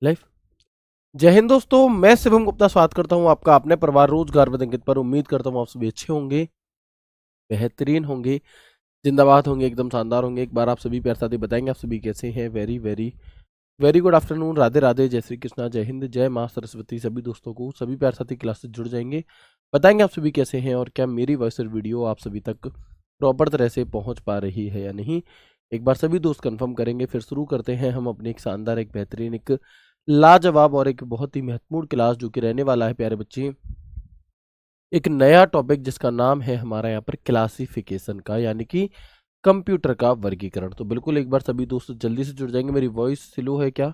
Life. जय हिंद दोस्तों, मैं शिवम गुप्ता स्वागत करता हूं आपका अपने परिवार रोजगार with अंकित पर। उम्मीद करता हूं आप सभी अच्छे होंगे, बेहतरीन होंगे, जिंदाबाद होंगे, एकदम शानदार होंगे। एक बार आप सभी प्यार साथी बताएंगे आप सभी कैसे हैं। Very very very good afternoon, Radhe Radhe, जय श्री कृष्णा, जय हिंद, जय माँ सरस्वती। सभी दोस्तों को सभी प्यार साथी क्लास से जुड़ जाएंगे, बताएंगे आप सभी कैसे हैं और क्या मेरी वॉइस वीडियो आप सभी तक प्रॉपर तरह से पहुंच पा रही है या नहीं। एक बार सभी दोस्त कंफर्म करेंगे, फिर शुरू करते हैं हम अपनी एक शानदार, एक बेहतरीन, एक लाजवाब और एक बहुत ही महत्वपूर्ण क्लास जो कि रहने वाला है प्यारे बच्चे, एक नया टॉपिक जिसका नाम है हमारा यहाँ पर क्लासिफिकेशन का, यानी कि कंप्यूटर का वर्गीकरण। तो बिल्कुल एक बार सभी दोस्त जल्दी से जुड़ जाएंगे। मेरी वॉइस स्लो है क्या,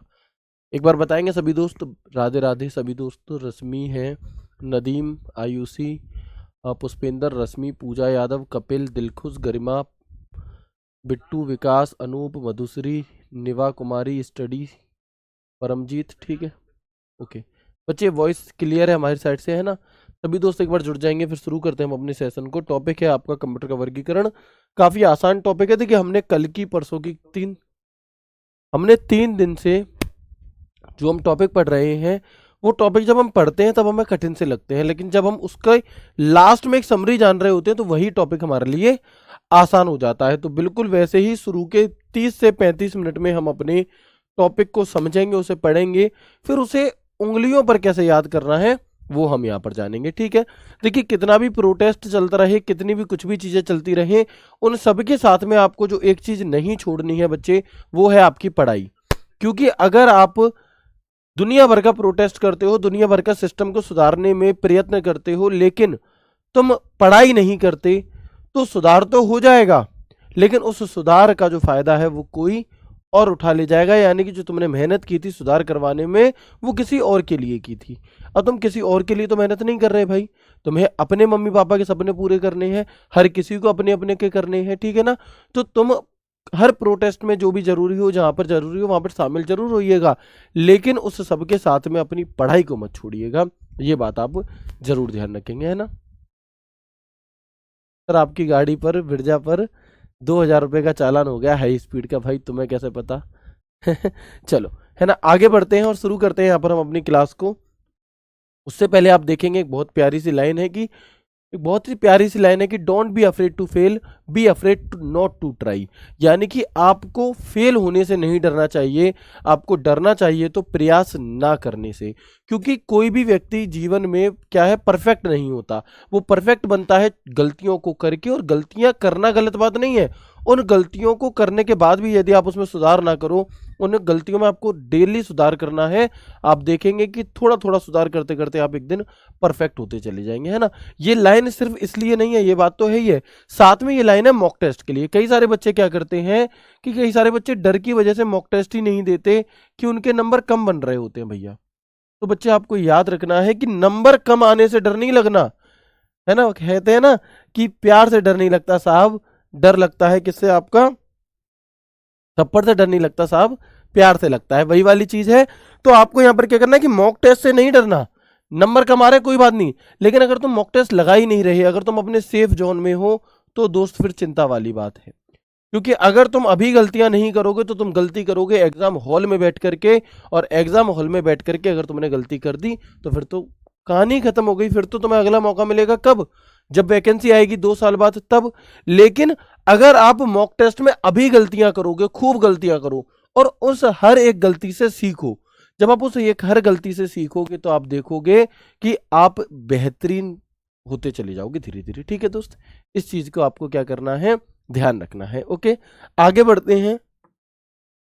एक बार बताएंगे सभी दोस्त। राधे राधे सभी दोस्त। रश्मि है, नदीम, आयुषी, पुष्पेंद्र, रश्मि, पूजा यादव, कपिल, दिलखुश, गरिमा, बिट्टू, विकास, अनूप, मधुश्री, निवा कुमारी, स्टडी, परमजीत। ठीक है, ओके बच्चे, वॉइस क्लियर है हमारी साइड से, है ना। सभी दोस्त एक बार जुड़ जाएंगे, फिर शुरू करते हैं हम अपने सेशन को। टॉपिक है आपका कंप्यूटर का वर्गीकरण। काफी आसान टॉपिक है। देखिए, हमने कल की परसों की हमने 3 दिन से जो हम टॉपिक पढ़ रहे हैं, वो टॉपिक जब हम पढ़ते हैं तब हमें कठिन से लगते हैं, लेकिन जब हम उसका लास्ट में एक समरी जान रहे होते हैं तो वही टॉपिक हमारे लिए आसान हो जाता है। तो बिल्कुल वैसे ही शुरू के 30 से 35 मिनट में हम अपने टॉपिक को समझेंगे, उसे पढ़ेंगे, फिर उसे उंगलियों पर कैसे याद करना है वो हम यहाँ पर जानेंगे। ठीक है, देखिए, कितना भी प्रोटेस्ट चलता रहे, कितनी भी कुछ भी चीजें चलती रहे, उन सबके साथ में आपको जो एक चीज नहीं छोड़नी है बच्चे, वो है आपकी पढ़ाई। क्योंकि अगर आप दुनिया भर का प्रोटेस्ट करते हो, दुनिया भर का सिस्टम को सुधारने में प्रयत्न करते हो, लेकिन तुम पढ़ाई नहीं करते, तो सुधार तो हो जाएगा, लेकिन उस सुधार का जो फायदा है वो कोई और उठा ले जाएगा। यानी कि जो तुमने मेहनत की थी सुधार करवाने में, वो किसी और के लिए की थी। अब तुम किसी और के लिए तो मेहनत नहीं कर रहे भाई, तुम्हें अपने मम्मी पापा के सपने पूरे करने हैं, हर किसी को अपने अपने के करने हैं। ठीक है ना, तो तुम हर प्रोटेस्ट में जो भी जरूरी हो, जहां पर जरूरी हो वहां पर शामिल जरूर होइएगा, लेकिन उस सबके साथ में अपनी पढ़ाई को मत छोड़िएगा। ये बात आप जरूर ध्यान रखेंगे, है ना। सर, आपकी गाड़ी पर, बिरजा पर 2,000 रुपये का चालान हो गया हाई स्पीड का। भाई तुम्हें कैसे पता? चलो, है ना, आगे बढ़ते हैं और शुरू करते हैं यहाँ पर हम अपनी क्लास को। उससे पहले आप देखेंगे एक बहुत प्यारी सी लाइन है कि, एक बहुत ही प्यारी सी लाइन है कि don't be afraid to fail, be afraid to not to try. यानी कि आपको फेल होने से नहीं डरना चाहिए, आपको डरना चाहिए तो प्रयास ना करने से। क्योंकि कोई भी व्यक्ति जीवन में क्या है, परफेक्ट नहीं होता। वो परफेक्ट बनता है गलतियों को करके, और गलतियां करना गलत बात नहीं है। उन गलतियों को करने के बाद भी यदि आप उसमें सुधार ना करो, उन गलतियों में आपको डेली सुधार करना है। आप देखेंगे कि थोड़ा थोड़ा सुधार करते करते आप एक दिन परफेक्ट होते चले जाएंगे, है ना। ये लाइन सिर्फ इसलिए नहीं है, ये बात तो है ही है, साथ में ये लाइन है मॉक टेस्ट के लिए। कई सारे बच्चे क्या करते हैं कि कई सारे बच्चे डर की वजह से मॉक टेस्ट ही नहीं देते कि उनके नंबर कम बन रहे होते हैं भैया। तो बच्चे आपको याद रखना है कि नंबर कम आने से डर नहीं लगना, है ना। कहते हैं ना कि प्यार से डर नहीं लगता साहब, डर लगता है किससे? आपका थप्पड़ से डर नहीं लगता साहब, प्यार से लगता है। वही वाली चीज है। तो आपको यहां पर क्या करना है कि मॉक टेस्ट से नहीं डरना। नंबर कम आ रहे कोई बात नहीं, लेकिन अगर तुम मॉक टेस्ट लगा ही नहीं रहे, अगर तुम अपने सेफ जोन में हो, तो दोस्त फिर चिंता वाली बात है। क्योंकि अगर तुम अभी गलतियां नहीं करोगे तो तुम गलती करोगे एग्जाम हॉल में बैठ करके, और एग्जाम हॉल में बैठ करके अगर तुमने गलती कर दी तो फिर तो कहानी खत्म हो गई। फिर तो तुम्हें अगला मौका मिलेगा कब? जब वैकेंसी आएगी 2 साल बाद, तब। लेकिन अगर आप मॉक टेस्ट में अभी गलतियां करोगे, खूब गलतियां करो, और उस हर एक गलती से सीखो। जब आप उस एक हर गलती से सीखोगे तो आप देखोगे कि आप बेहतरीन होते चले जाओगे धीरे धीरे। ठीक है दोस्त, इस चीज को आपको क्या करना है, ध्यान रखना है। ओके, आगे बढ़ते हैं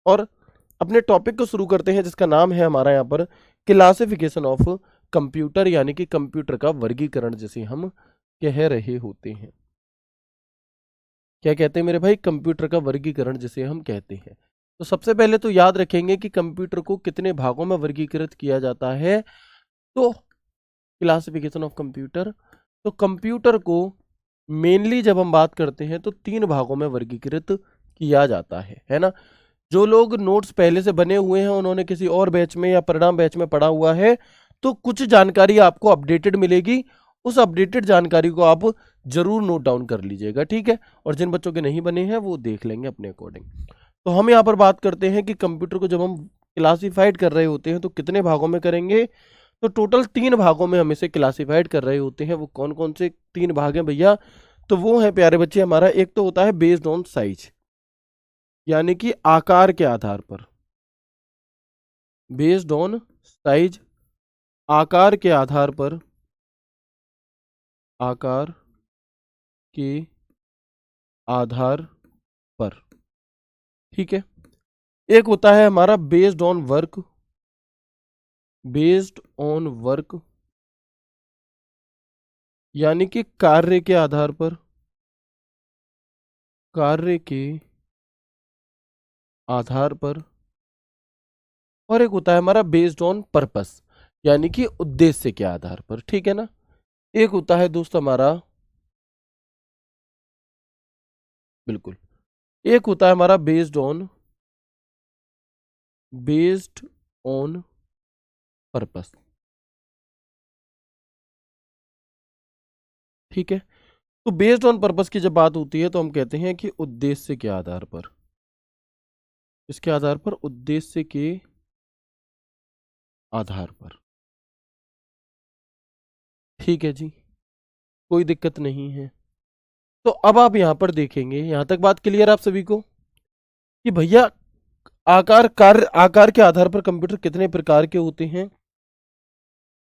और अपने टॉपिक को शुरू करते हैं, जिसका नाम है हमारा यहाँ पर क्लासिफिकेशन ऑफ कंप्यूटर, यानी कि कंप्यूटर का वर्गीकरण जिसे हम कह रहे होते हैं। क्या कहते हैं मेरे भाई? कंप्यूटर का वर्गीकरण जिसे हम कहते हैं। तो सबसे पहले तो याद रखेंगे कि कंप्यूटर को कितने भागों में वर्गीकृत किया जाता है। तो क्लासिफिकेशन ऑफ कंप्यूटर, तो कंप्यूटर को मेनली जब हम बात करते हैं तो 3 भागों में वर्गीकृत किया जाता है ना। जो लोग नोट्स पहले से बने हुए हैं, उन्होंने किसी और बैच में या परिणाम बैच में पढ़ा हुआ है, तो कुछ जानकारी आपको अपडेटेड मिलेगी। उस अपडेटेड जानकारी को आप जरूर नोट डाउन कर लीजिएगा, ठीक है। और जिन बच्चों के नहीं बने हैं वो देख लेंगे अपने अकॉर्डिंग। तो हम यहाँ पर बात करते हैं कि कंप्यूटर को जब हम क्लासिफाइड कर रहे होते हैं तो कितने भागों में करेंगे, तो टोटल 3 भागों में हम इसे क्लासिफाइड कर रहे होते हैं। वो कौन कौन से 3 भाग हैं भैया, तो वो है प्यारे बच्चे हमारा, एक तो होता है बेस्ड ऑन साइज, यानी कि आकार के आधार पर, बेस्ड ऑन साइज, आकार के आधार पर, आकार के आधार पर, ठीक है। एक होता है हमारा based on work, based on work यानी कि कार्य के आधार पर, कार्य के आधार पर। और एक होता है हमारा बेस्ड ऑन पर्पस, यानी कि उद्देश्य के आधार पर, ठीक है ना। एक होता है दोस्त हमारा, बिल्कुल, एक होता है हमारा बेस्ड ऑन पर्पस, ठीक है। तो बेस्ड ऑन पर्पस की जब बात होती है तो हम कहते हैं कि उद्देश्य के आधार पर, इसके आधार पर, उद्देश्य के आधार पर, ठीक है जी, कोई दिक्कत नहीं है। तो अब आप यहां पर देखेंगे, यहां तक बात क्लियर आप सभी को कि भैया आकार के आधार पर कंप्यूटर कितने प्रकार के होते हैं।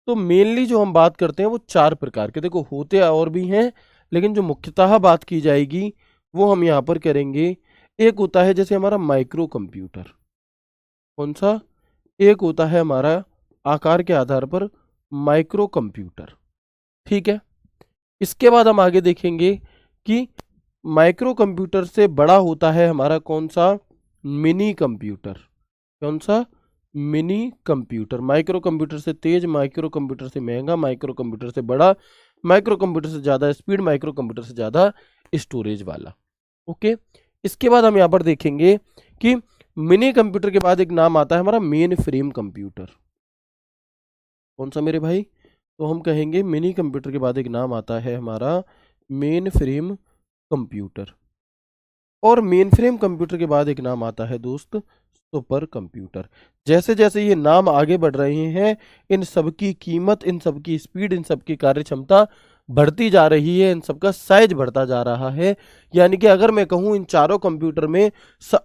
तो मेनली जो हम बात करते हैं वो 4 प्रकार के, देखो होते और भी हैं, लेकिन जो मुख्यतः बात की जाएगी वो हम यहाँ पर करेंगे। एक होता है जैसे हमारा माइक्रो कंप्यूटर, कौन सा, एक होता है हमारा आकार के आधार पर माइक्रो कंप्यूटर, ठीक है। इसके बाद हम आगे देखेंगे कि माइक्रो कंप्यूटर से बड़ा होता है हमारा कौन सा, मिनी कंप्यूटर, कौन सा, मिनी कंप्यूटर। माइक्रो कंप्यूटर से तेज, माइक्रो कंप्यूटर से महंगा, माइक्रो कंप्यूटर से बड़ा, माइक्रो कंप्यूटर से ज़्यादा स्पीड, माइक्रो कंप्यूटर से ज़्यादा स्टोरेज वाला, ओके। इसके बाद हम यहाँ पर देखेंगे कि मिनी कंप्यूटर के बाद एक नाम आता है हमारा मेन फ्रेम कंप्यूटर, कौन सा मेरे भाई, तो हम कहेंगे मिनी कंप्यूटर के बाद एक नाम आता है हमारा मेन फ्रेम कंप्यूटर, और मेन फ्रेम कंप्यूटर के बाद एक नाम आता है दोस्त सुपर कंप्यूटर। जैसे जैसे ये नाम आगे बढ़ रहे हैं, इन सब की कीमत, इन सब की स्पीड, इन सब की कार्य क्षमता बढ़ती जा रही है, इन सब का साइज बढ़ता जा रहा है। यानी कि अगर मैं कहूँ इन चारों कंप्यूटर में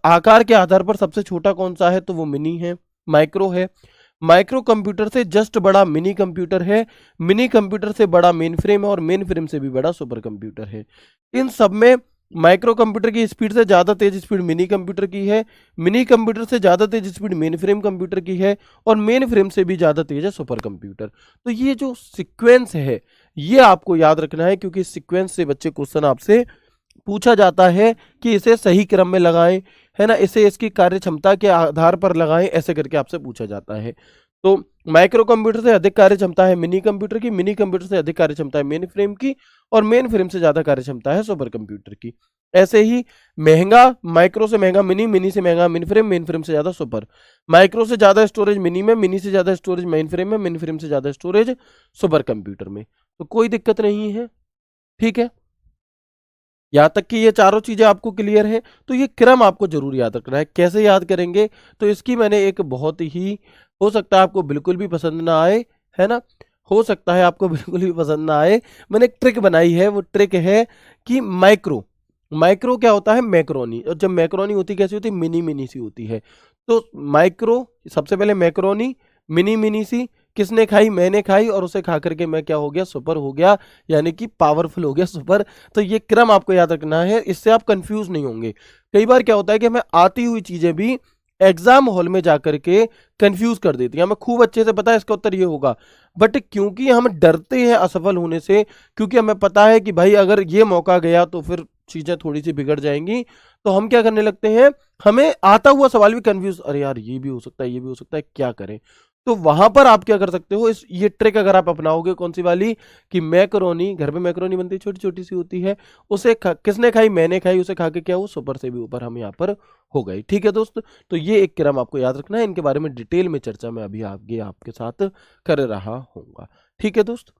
आकार के आधार पर सबसे छोटा कौन सा है, तो वो मिनी है, माइक्रो है। माइक्रो कंप्यूटर से जस्ट बड़ा मिनी कंप्यूटर है, मिनी कंप्यूटर से बड़ा मेन फ्रेम है, और मेन फ्रेम से भी बड़ा सुपर कंप्यूटर है। इन सब में माइक्रो कंप्यूटर की स्पीड से ज़्यादा तेज स्पीड मिनी कंप्यूटर की है, मिनी कंप्यूटर से ज़्यादा तेज स्पीड मेन फ्रेम कंप्यूटर की है, और मेन फ्रेम से भी ज़्यादा तेज है सुपर कंप्यूटर। तो ये जो सीक्वेंस है ये आपको याद रखना है, क्योंकि सीक्वेंस से बच्चे क्वेश्चन आपसे पूछा जाता है कि इसे सही क्रम में लगाएं, है ना, इसे इसकी कार्य क्षमता के आधार पर लगाएं, ऐसे करके आपसे पूछा जाता है। तो माइक्रो कंप्यूटर से अधिक कार्य क्षमता है मिनी कंप्यूटर की, मिनी कंप्यूटर से अधिक कार्य क्षमता है मेन फ्रेम की, और मेन फ्रेम से ज्यादा कार्य क्षमता है सुपर कंप्यूटर की। ऐसे ही महंगा माइक्रो से महंगा मिनी, मिनी से महंगा मेन फ्रेम से ज्यादा सुपर, माइक्रो से ज्यादा स्टोरेज मिनी में, मिनी से ज्यादा स्टोरेज मेन फ्रेम में, मेन फ्रेम से ज्यादा स्टोरेज सुपर कंप्यूटर में। तो कोई दिक्कत नहीं है, ठीक है। यहाँ तक कि ये चारों चीजें आपको क्लियर है। तो ये क्रम आपको जरूर याद रखना है। कैसे याद करेंगे, तो इसकी मैंने एक बहुत ही, हो सकता है आपको बिल्कुल भी पसंद ना आए, है ना, हो सकता है आपको बिल्कुल भी पसंद ना आए, मैंने एक ट्रिक बनाई है। वो ट्रिक है कि माइक्रो, माइक्रो क्या होता है, मैक्रोनी, और जब मैक्रोनी होती कैसी होती है, मिनी मिनी सी होती है। तो माइक्रो, सबसे पहले मैक्रोनी, मिनी मिनी सी, किसने खाई, मैंने खाई, और उसे खा करके मैं क्या हो गया, सुपर हो गया, यानी कि पावरफुल हो गया, सुपर। तो ये क्रम आपको याद रखना है, इससे आप कंफ्यूज नहीं होंगे। कई बार क्या होता है कि हमें आती हुई चीजें भी एग्जाम हॉल में जाकर के कंफ्यूज कर देती है, हमें खूब अच्छे से पता है इसका उत्तर ये होगा, बट क्योंकि हम डरते हैं असफल होने से, क्योंकि हमें पता है कि भाई अगर ये मौका गया तो फिर चीजें थोड़ी सी बिगड़ जाएंगी, तो हम क्या करने लगते हैं, हमें आता हुआ सवाल भी कंफ्यूज, अरे यार ये भी हो सकता है, ये भी हो सकता है, क्या करें। तो वहां पर आप क्या कर सकते हो, इस ये ट्रिक अगर आप अपनाओगे, कौन सी वाली, कि मैक्रोनी, घर पे मैक्रोनी बनती है, छोटी छोटी सी होती है, उसे किसने खाई, मैंने खाई, उसे खा के क्या हो, सुपर से भी ऊपर हम यहाँ पर हो गए। ठीक है दोस्त, तो ये एक क्रम आपको याद रखना है। इनके बारे में डिटेल में चर्चा मैं अभी आगे आपके साथ कर रहा हूँ। ठीक है दोस्त,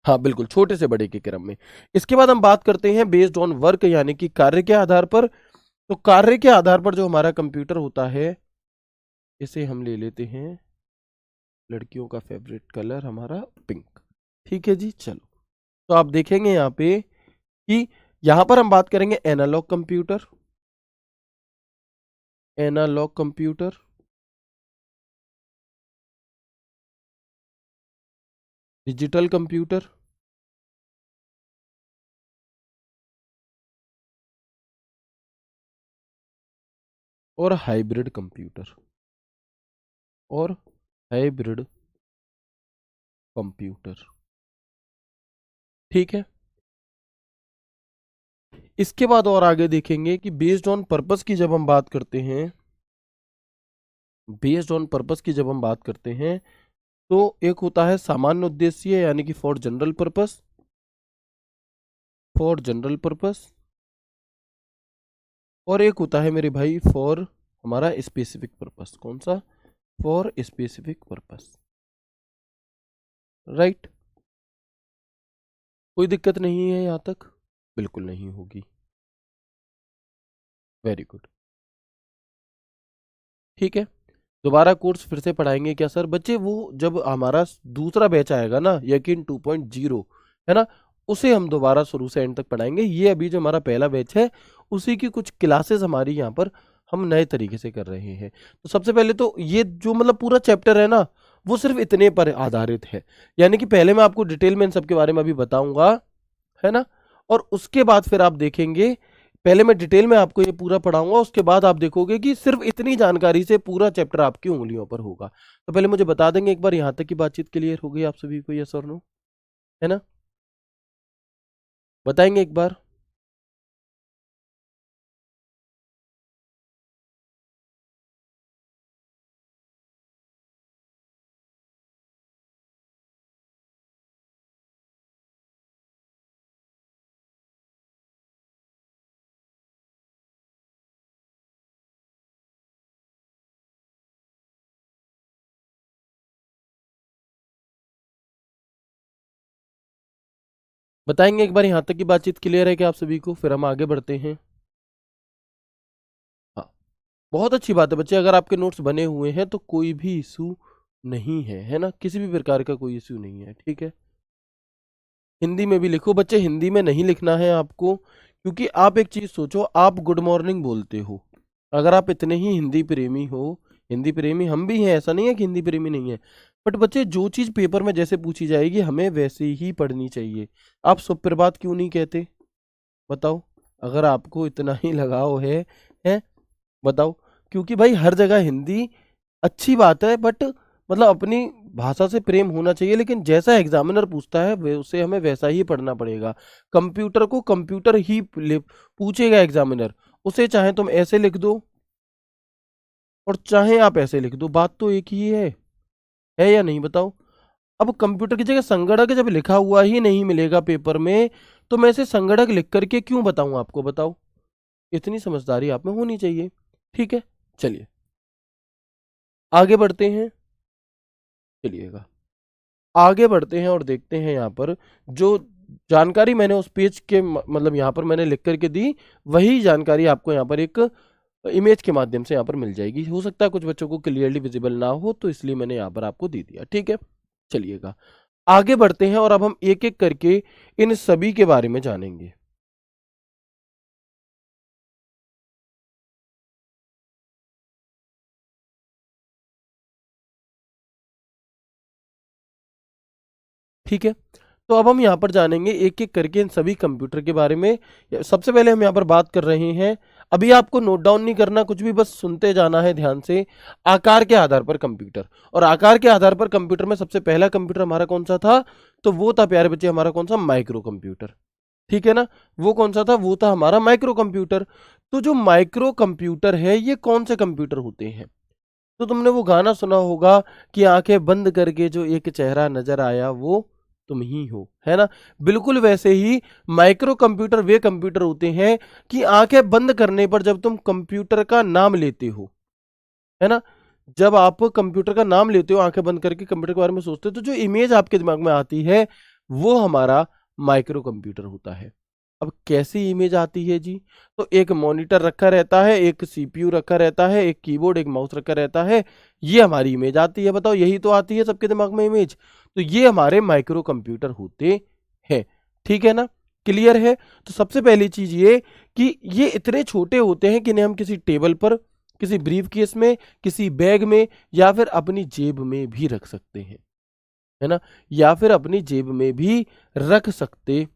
हाँ बिल्कुल, छोटे से बड़े के क्रम में। इसके बाद हम बात करते हैं बेस्ड ऑन वर्क, यानी कि कार्य के आधार पर। तो कार्य के आधार पर जो हमारा कंप्यूटर होता है इसे हम ले लेते हैं, लड़कियों का फेवरेट कलर हमारा पिंक। ठीक है जी, चलो। तो आप देखेंगे यहाँ पे कि यहाँ पर हम बात करेंगे analog computer, analog computer, digital computer, और हाइब्रिड कंप्यूटर, और हाइब्रिड कंप्यूटर। ठीक है, इसके बाद और आगे देखेंगे कि बेस्ड ऑन पर्पस की जब हम बात करते हैं, बेस्ड ऑन पर्पस की जब हम बात करते हैं, तो एक होता है सामान्य उद्देश्य यानी कि for general purpose, for general purpose, और एक होता है मेरे भाई फॉर हमारा स्पेसिफिक पर्पस। कौन सा? For specific purpose. राइट, कोई दिक्कत नहीं है यहां तक? बिल्कुल नहीं होगी। Very good. ठीक है, दोबारा कोर्स फिर से पढ़ाएंगे क्या सर? बच्चे वो जब हमारा दूसरा बैच आएगा ना, यकीन 2.0, है ना, उसे हम दोबारा शुरू से एंड तक पढ़ाएंगे। ये अभी जो हमारा पहला बैच है उसी की कुछ क्लासेस हमारी यहाँ पर हम नए तरीके से कर रहे हैं। तो सबसे पहले तो ये जो मतलब पूरा चैप्टर है ना, वो सिर्फ इतने पर आधारित है, यानी कि पहले मैं आपको डिटेल में इन सब के बारे में अभी बताऊंगा, है ना, और उसके बाद फिर आप देखेंगे, पहले मैं डिटेल में आपको ये पूरा पढ़ाऊंगा, उसके बाद आप देखोगे कि सिर्फ इतनी जानकारी से पूरा चैप्टर आपकी उंगलियों पर होगा। तो पहले मुझे बता देंगे एक बार, यहां तक की बातचीत क्लियर हो गई आप सभी को? यस और नो, है ना? बताएंगे एक बार। बताएंगे एक बार, यहां तक की बातचीत क्लियर है क्या आप सभी को? फिर हम आगे बढ़ते हैं। हाँ, बहुत अच्छी बात है बच्चे, अगर आपके नोट्स बने हुए हैं तो कोई भी इशू नहीं है, है ना, किसी भी प्रकार का कोई इशू नहीं है। ठीक है, हिंदी में भी लिखो बच्चे, हिंदी में नहीं लिखना है आपको, क्योंकि आप एक चीज सोचो, आप गुड मॉर्निंग बोलते हो, अगर आप इतने ही हिंदी प्रेमी हो, हिंदी प्रेमी हम भी हैं, ऐसा नहीं है कि हिंदी प्रेमी नहीं है, बट बच्चे जो चीज पेपर में जैसे पूछी जाएगी हमें वैसे ही पढ़नी चाहिए। आप सुप्रभात क्यों नहीं कहते? बताओ, अगर आपको इतना ही लगाव है बताओ। क्योंकि भाई हर जगह हिंदी अच्छी बात है, बट मतलब अपनी भाषा से प्रेम होना चाहिए, लेकिन जैसा एग्जामिनर पूछता है उसे हमें वैसा ही पढ़ना पड़ेगा। कंप्यूटर को कंप्यूटर ही पूछेगा एग्जामिनर, उसे चाहे तुम ऐसे लिख दो और चाहे आप ऐसे लिख दो, बात तो एक ही है या नहीं? बताओ। अब कंप्यूटर की जगह संगणक जब लिखा हुआ ही नहीं मिलेगा पेपर में, तो मैं इसे संगणक लिख करके क्यों बताऊं आपको? बताओ, इतनी समझदारी आप में होनी चाहिए। ठीक है, चलिए आगे बढ़ते हैं, चलिएगा आगे बढ़ते हैं और देखते हैं यहाँ पर जो जानकारी मैंने उस पेज के मतलब यहाँ पर मैंने लिख करके दी, वही जानकारी आपको यहाँ पर एक इमेज के माध्यम से यहाँ पर मिल जाएगी। हो सकता है कुछ बच्चों को क्लियरली विजिबल ना हो, तो इसलिए मैंने यहाँ पर आपको दे दिया। ठीक है, चलिएगा आगे बढ़ते हैं और अब हम एक एक करके इन सभी के बारे में जानेंगे। ठीक है, तो अब हम यहाँ पर जानेंगे एक एक करके इन सभी कंप्यूटर के बारे में। सबसे पहले हम यहाँ पर बात कर रहे हैं, अभी आपको नोट डाउन नहीं करना कुछ भी, बस सुनते जाना है ध्यान से। आकार के आधार पर कंप्यूटर, और आकार के आधार पर कंप्यूटर में सबसे पहला कंप्यूटर हमारा कौन सा था? तो वो था प्यारे बच्चे हमारा कौन सा? Micro computer. ठीक है ना, वो कौन सा था? वो था हमारा माइक्रो कंप्यूटर। तो जो माइक्रो कंप्यूटर है ये कौन से कंप्यूटर होते हैं? तो तुमने वो गाना सुना होगा कि आंखें बंद करके जो एक चेहरा नजर आया वो तुम ही हो, है ना। बिल्कुल वैसे ही माइक्रो कंप्यूटर वे कंप्यूटर होते हैं कि आंखें बंद करने पर जब तुम कंप्यूटर का नाम लेते हो, है ना, जब आप कंप्यूटर का नाम लेते हो आंखें बंद करके कंप्यूटर के बारे में सोचते हो, तो जो इमेज आपके दिमाग में आती है वो हमारा माइक्रो कंप्यूटर होता है। अब कैसी इमेज आती है जी? तो एक मॉनिटर रखा रहता है, एक सीपीयू रखा रहता है, एक कीबोर्ड, एक माउस रखा रहता है, ये हमारी इमेज आती है। बताओ, यही तो आती है सबके दिमाग में इमेज। तो ये हमारे माइक्रो कंप्यूटर होते हैं। ठीक है ना, क्लियर है? तो सबसे पहली चीज ये कि ये इतने छोटे होते हैं कि इन्हें हम किसी टेबल पर, किसी ब्रीफ केस में, किसी बैग में, या फिर अपनी जेब में भी रख सकते हैं, है ना, या फिर अपनी जेब में भी रख सकते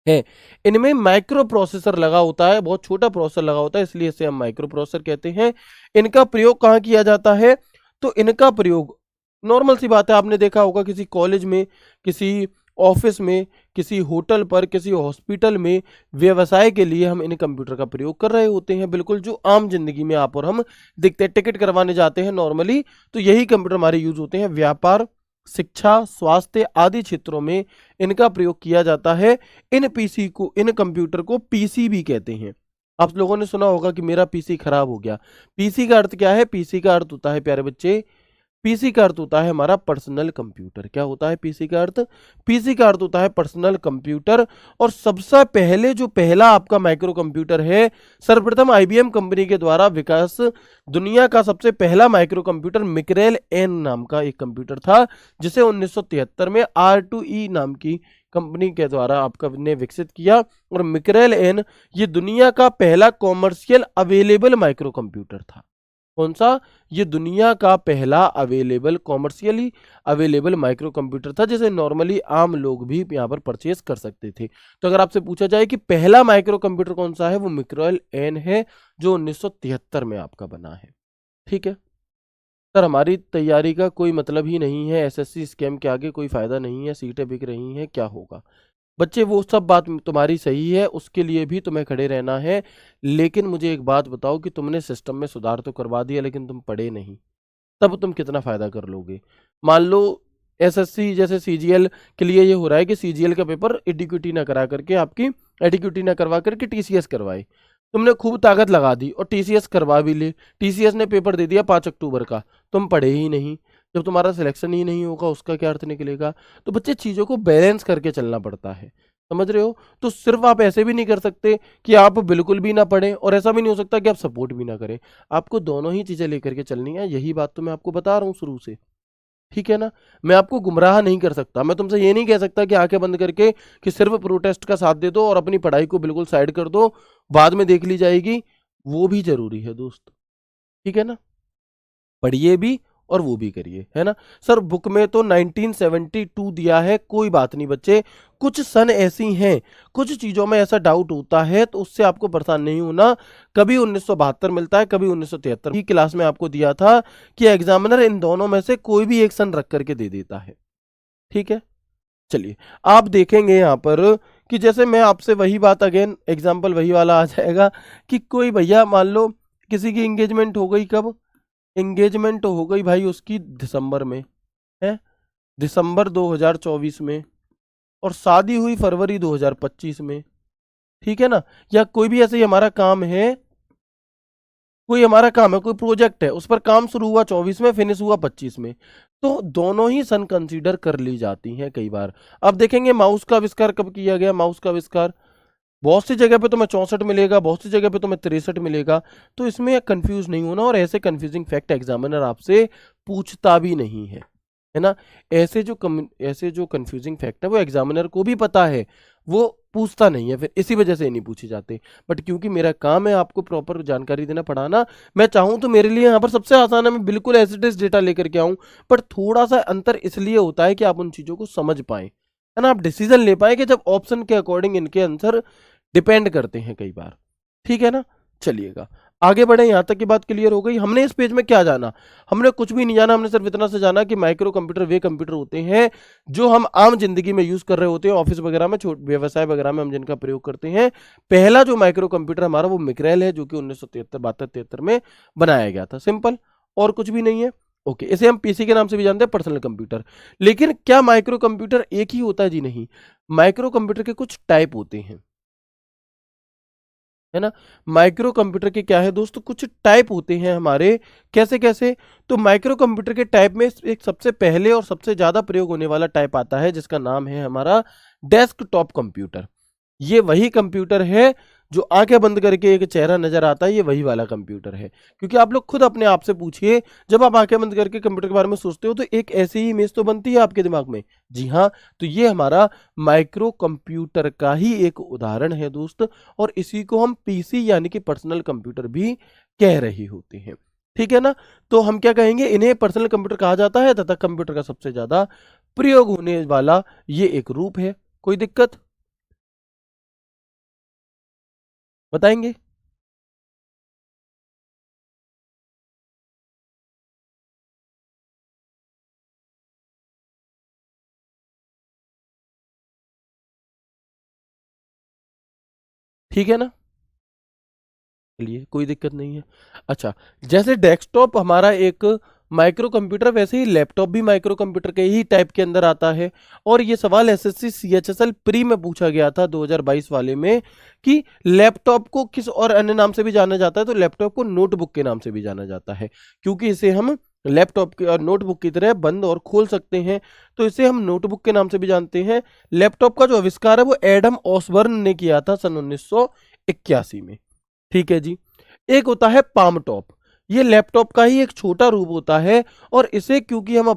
हैं। इनमें माइक्रो प्रोसेसर लगा होता है, बहुत छोटा प्रोसेसर लगा होता है, इसलिए इसे हम माइक्रो प्रोसेसर कहते हैं। इनका प्रयोग कहाँ किया जाता है? तो इनका प्रयोग, नॉर्मल सी बात है, आपने देखा होगा किसी कॉलेज में, किसी ऑफिस में, किसी होटल पर, किसी हॉस्पिटल में, व्यवसाय के लिए हम इन कंप्यूटर का प्रयोग कर रहे होते हैं। बिल्कुल जो आम जिंदगी में आप और हम दिखते हैं, टिकट करवाने जाते हैं नॉर्मली, तो यही कंप्यूटर हमारे यूज होते हैं। व्यापार, शिक्षा, स्वास्थ्य आदि क्षेत्रों में इनका प्रयोग किया जाता है। इन पीसी को, इन कंप्यूटर को पीसी भी कहते हैं। आप लोगों ने सुना होगा कि मेरा पीसी खराब हो गया। पीसी का अर्थ क्या है? पीसी का अर्थ होता है प्यारे बच्चे, पीसी का अर्थ होता है हमारा पर्सनल कंप्यूटर। क्या होता है पीसी का अर्थ? पीसी का अर्थ होता है पर्सनल कंप्यूटर। और सबसे पहले जो पहला आपका माइक्रो कंप्यूटर है, सर्वप्रथम आईबीएम कंपनी के द्वारा विकास, दुनिया का सबसे पहला माइक्रो कंप्यूटर मिक्रेल एन नाम का एक कंप्यूटर था, जिसे 1973 में R2E नाम की कंपनी के द्वारा आपका ने विकसित किया। और मिक्रेल एन ये दुनिया का पहला कॉमर्शियल अवेलेबल माइक्रो कंप्यूटर था। कौन सा? ये दुनिया का पहला available, commercially available micro computer था, जिसे नॉर्मली आम लोग भी यहाँ पर परचेज कर सकते थे। तो अगर आपसे पूछा जाए कि पहला माइक्रो कंप्यूटर कौन सा है, वो मिक्रेल एन है, जो 1973 में आपका बना है। ठीक है सर, हमारी तैयारी का कोई मतलब ही नहीं है, एसएससी स्कैम के आगे कोई फायदा नहीं है, सीटें बिक रही हैं, क्या होगा? बच्चे वो सब बात तुम्हारी सही है, उसके लिए भी तुम्हें खड़े रहना है। लेकिन मुझे एक बात बताओ कि तुमने सिस्टम में सुधार तो करवा दिया, लेकिन तुम पढ़े नहीं, तब तुम कितना फायदा कर लोगे? मान लो एसएससी जैसे सीजीएल के लिए ये हो रहा है कि सीजीएल का पेपर एडिक्यूटी ना करा करके, आपकी एडिक्यूटी ना करवा करके टीसीएस करवाए। तुमने खूब ताकत लगा दी और टीसीएस करवा भी ले, टीसीएस ने पेपर दे दिया 5 अक्टूबर का, तुम पढ़े ही नहीं। जब तुम्हारा सिलेक्शन ही नहीं होगा, उसका क्या अर्थ निकलेगा? तो बच्चे चीज़ों को बैलेंस करके चलना पड़ता है, समझ रहे हो? तो सिर्फ आप ऐसे भी नहीं कर सकते कि आप बिल्कुल भी ना पढ़ें, और ऐसा भी नहीं हो सकता कि आप सपोर्ट भी ना करें। आपको दोनों ही चीज़ें लेकर के चलनी है, यही बात तो मैं आपको बता रहा हूँ शुरू से। ठीक है ना, मैं आपको गुमराह नहीं कर सकता। मैं तुमसे ये नहीं कह सकता कि आंखें बंद करके कि सिर्फ प्रोटेस्ट का साथ दे दो और अपनी पढ़ाई को बिल्कुल साइड कर दो, बाद में देख ली जाएगी। वो भी जरूरी है दोस्त, ठीक है ना, पढ़िए भी और वो भी करिए, है ना। सर बुक में तो 1972 दिया है, कोई बात नहीं बच्चे, कुछ सन ऐसी हैं, कुछ चीजों में ऐसा डाउट होता है, तो उससे आपको परेशान नहीं होना। कभी 1972 मिलता है, कभी 1973 की क्लास में आपको दिया था कि एग्जामिनर इन दोनों में से कोई भी एक सन रख करके दे देता है। ठीक है, चलिए आप देखेंगे यहाँ पर कि जैसे मैं आपसे वही बात, अगेन एग्जाम्पल वही वाला आ जाएगा कि कोई भैया मान लो किसी की एंगेजमेंट हो गई, कब एंगेजमेंट हो गई भाई उसकी? दिसंबर में, है दिसंबर 2024 में, और शादी हुई फरवरी 2025 में। ठीक है ना, या कोई भी ऐसे ही हमारा काम है, कोई हमारा काम है, कोई प्रोजेक्ट है, उस पर काम शुरू हुआ 24 में, फिनिश हुआ 25 में, तो दोनों ही सन कंसीडर कर ली जाती हैं कई बार। अब देखेंगे माउस का आविष्कार कब किया गया। माउस का आविष्कार बहुत सी जगह पे तुम्हें 64 मिलेगा, बहुत सी जगह पे तुम्हें 63 मिलेगा, तो इसमें कंफ्यूज नहीं होना। और ऐसे कंफ्यूजिंग फैक्ट एग्जामिनर आपसे पूछता भी नहीं है ना। ऐसे जो कंफ्यूजिंग फैक्ट है वो एग्जामिनर को भी पता है, वो पूछता नहीं है, फिर इसी वजह से नहीं पूछे जाते। बट क्योंकि मेरा काम है आपको प्रॉपर जानकारी देना, पढ़ाना, मैं चाहूँ तो मेरे लिए यहाँ पर सबसे आसान है, मैं बिल्कुल एज इट इज डेटा लेकर के आऊँ, पर थोड़ा सा अंतर इसलिए होता है कि आप उन चीज़ों को समझ पाएं, है ना, आप डिसीजन ले पाए कि जब ऑप्शन के अकॉर्डिंग इनके आंसर डिपेंड करते हैं कई बार। ठीक है ना, चलिएगा आगे बढ़े। यहां तक की बात क्लियर हो गई। हमने इस पेज में क्या जाना? हमने कुछ भी नहीं जाना, हमने सिर्फ इतना से जाना कि माइक्रो कंप्यूटर वे कंप्यूटर होते हैं जो हम आम जिंदगी में यूज कर रहे होते हैं, ऑफिस वगैरह में, व्यवसाय वगैरह में हम जिनका प्रयोग करते हैं। पहला जो माइक्रो कंप्यूटर हमारा वो मिक्रेल है, जो कि 1973 में बनाया गया था। सिंपल, और कुछ भी नहीं है। ओके, इसे हम पीसी के नाम से भी जानते हैं, पर्सनल कंप्यूटर। लेकिन क्या माइक्रो कंप्यूटर एक ही होता है? जी नहीं, माइक्रो कंप्यूटर के कुछ टाइप होते हैं, है ना। माइक्रो कंप्यूटर के क्या है दोस्तों, कुछ टाइप होते हैं हमारे। कैसे कैसे? तो माइक्रो कंप्यूटर के टाइप में एक सबसे पहले और सबसे ज्यादा प्रयोग होने वाला टाइप आता है, जिसका नाम है हमारा डेस्कटॉप कंप्यूटर। ये वही कंप्यूटर है जो आंखें बंद करके एक चेहरा नजर आता है, ये वही वाला कंप्यूटर है। क्योंकि आप लोग खुद अपने आप से पूछिए, जब आप आंखें बंद करके कंप्यूटर के बारे में सोचते हो तो एक ऐसी ही इमेज तो बनती है आपके दिमाग में। जी हाँ, तो ये हमारा माइक्रो कंप्यूटर का ही एक उदाहरण है दोस्त, और इसी को हम पीसी यानी कि पर्सनल कंप्यूटर भी कह रही होते हैं। ठीक है ना। तो हम क्या कहेंगे, इन्हें पर्सनल कंप्यूटर कहा जाता है तथा कंप्यूटर का सबसे ज्यादा प्रयोग होने वाला ये एक रूप है। कोई दिक्कत बताएंगे? ठीक है ना, चलिए कोई दिक्कत नहीं है। अच्छा, जैसे डेस्कटॉप हमारा एक माइक्रो कंप्यूटर, वैसे ही लैपटॉप भी माइक्रो कंप्यूटर के ही टाइप के अंदर आता है। और ये सवाल एसएससी सीएचएसएल प्री में पूछा गया था 2022 वाले में, कि लैपटॉप को किस और अन्य नाम से भी जाना जाता है, तो लैपटॉप को नोटबुक के नाम से भी जाना जाता है, क्योंकि इसे हम लैपटॉप के और नोटबुक की तरह बंद और खोल सकते हैं, तो इसे हम नोटबुक के नाम से भी जानते हैं। लैपटॉप का जो आविष्कार है वो एडम ऑसबर्न ने किया था सन 1981 में। ठीक है जी। एक होता है पाम टॉप, ये लैपटॉप का ही एक छोटा रूप होता है, और इसे क्योंकि हम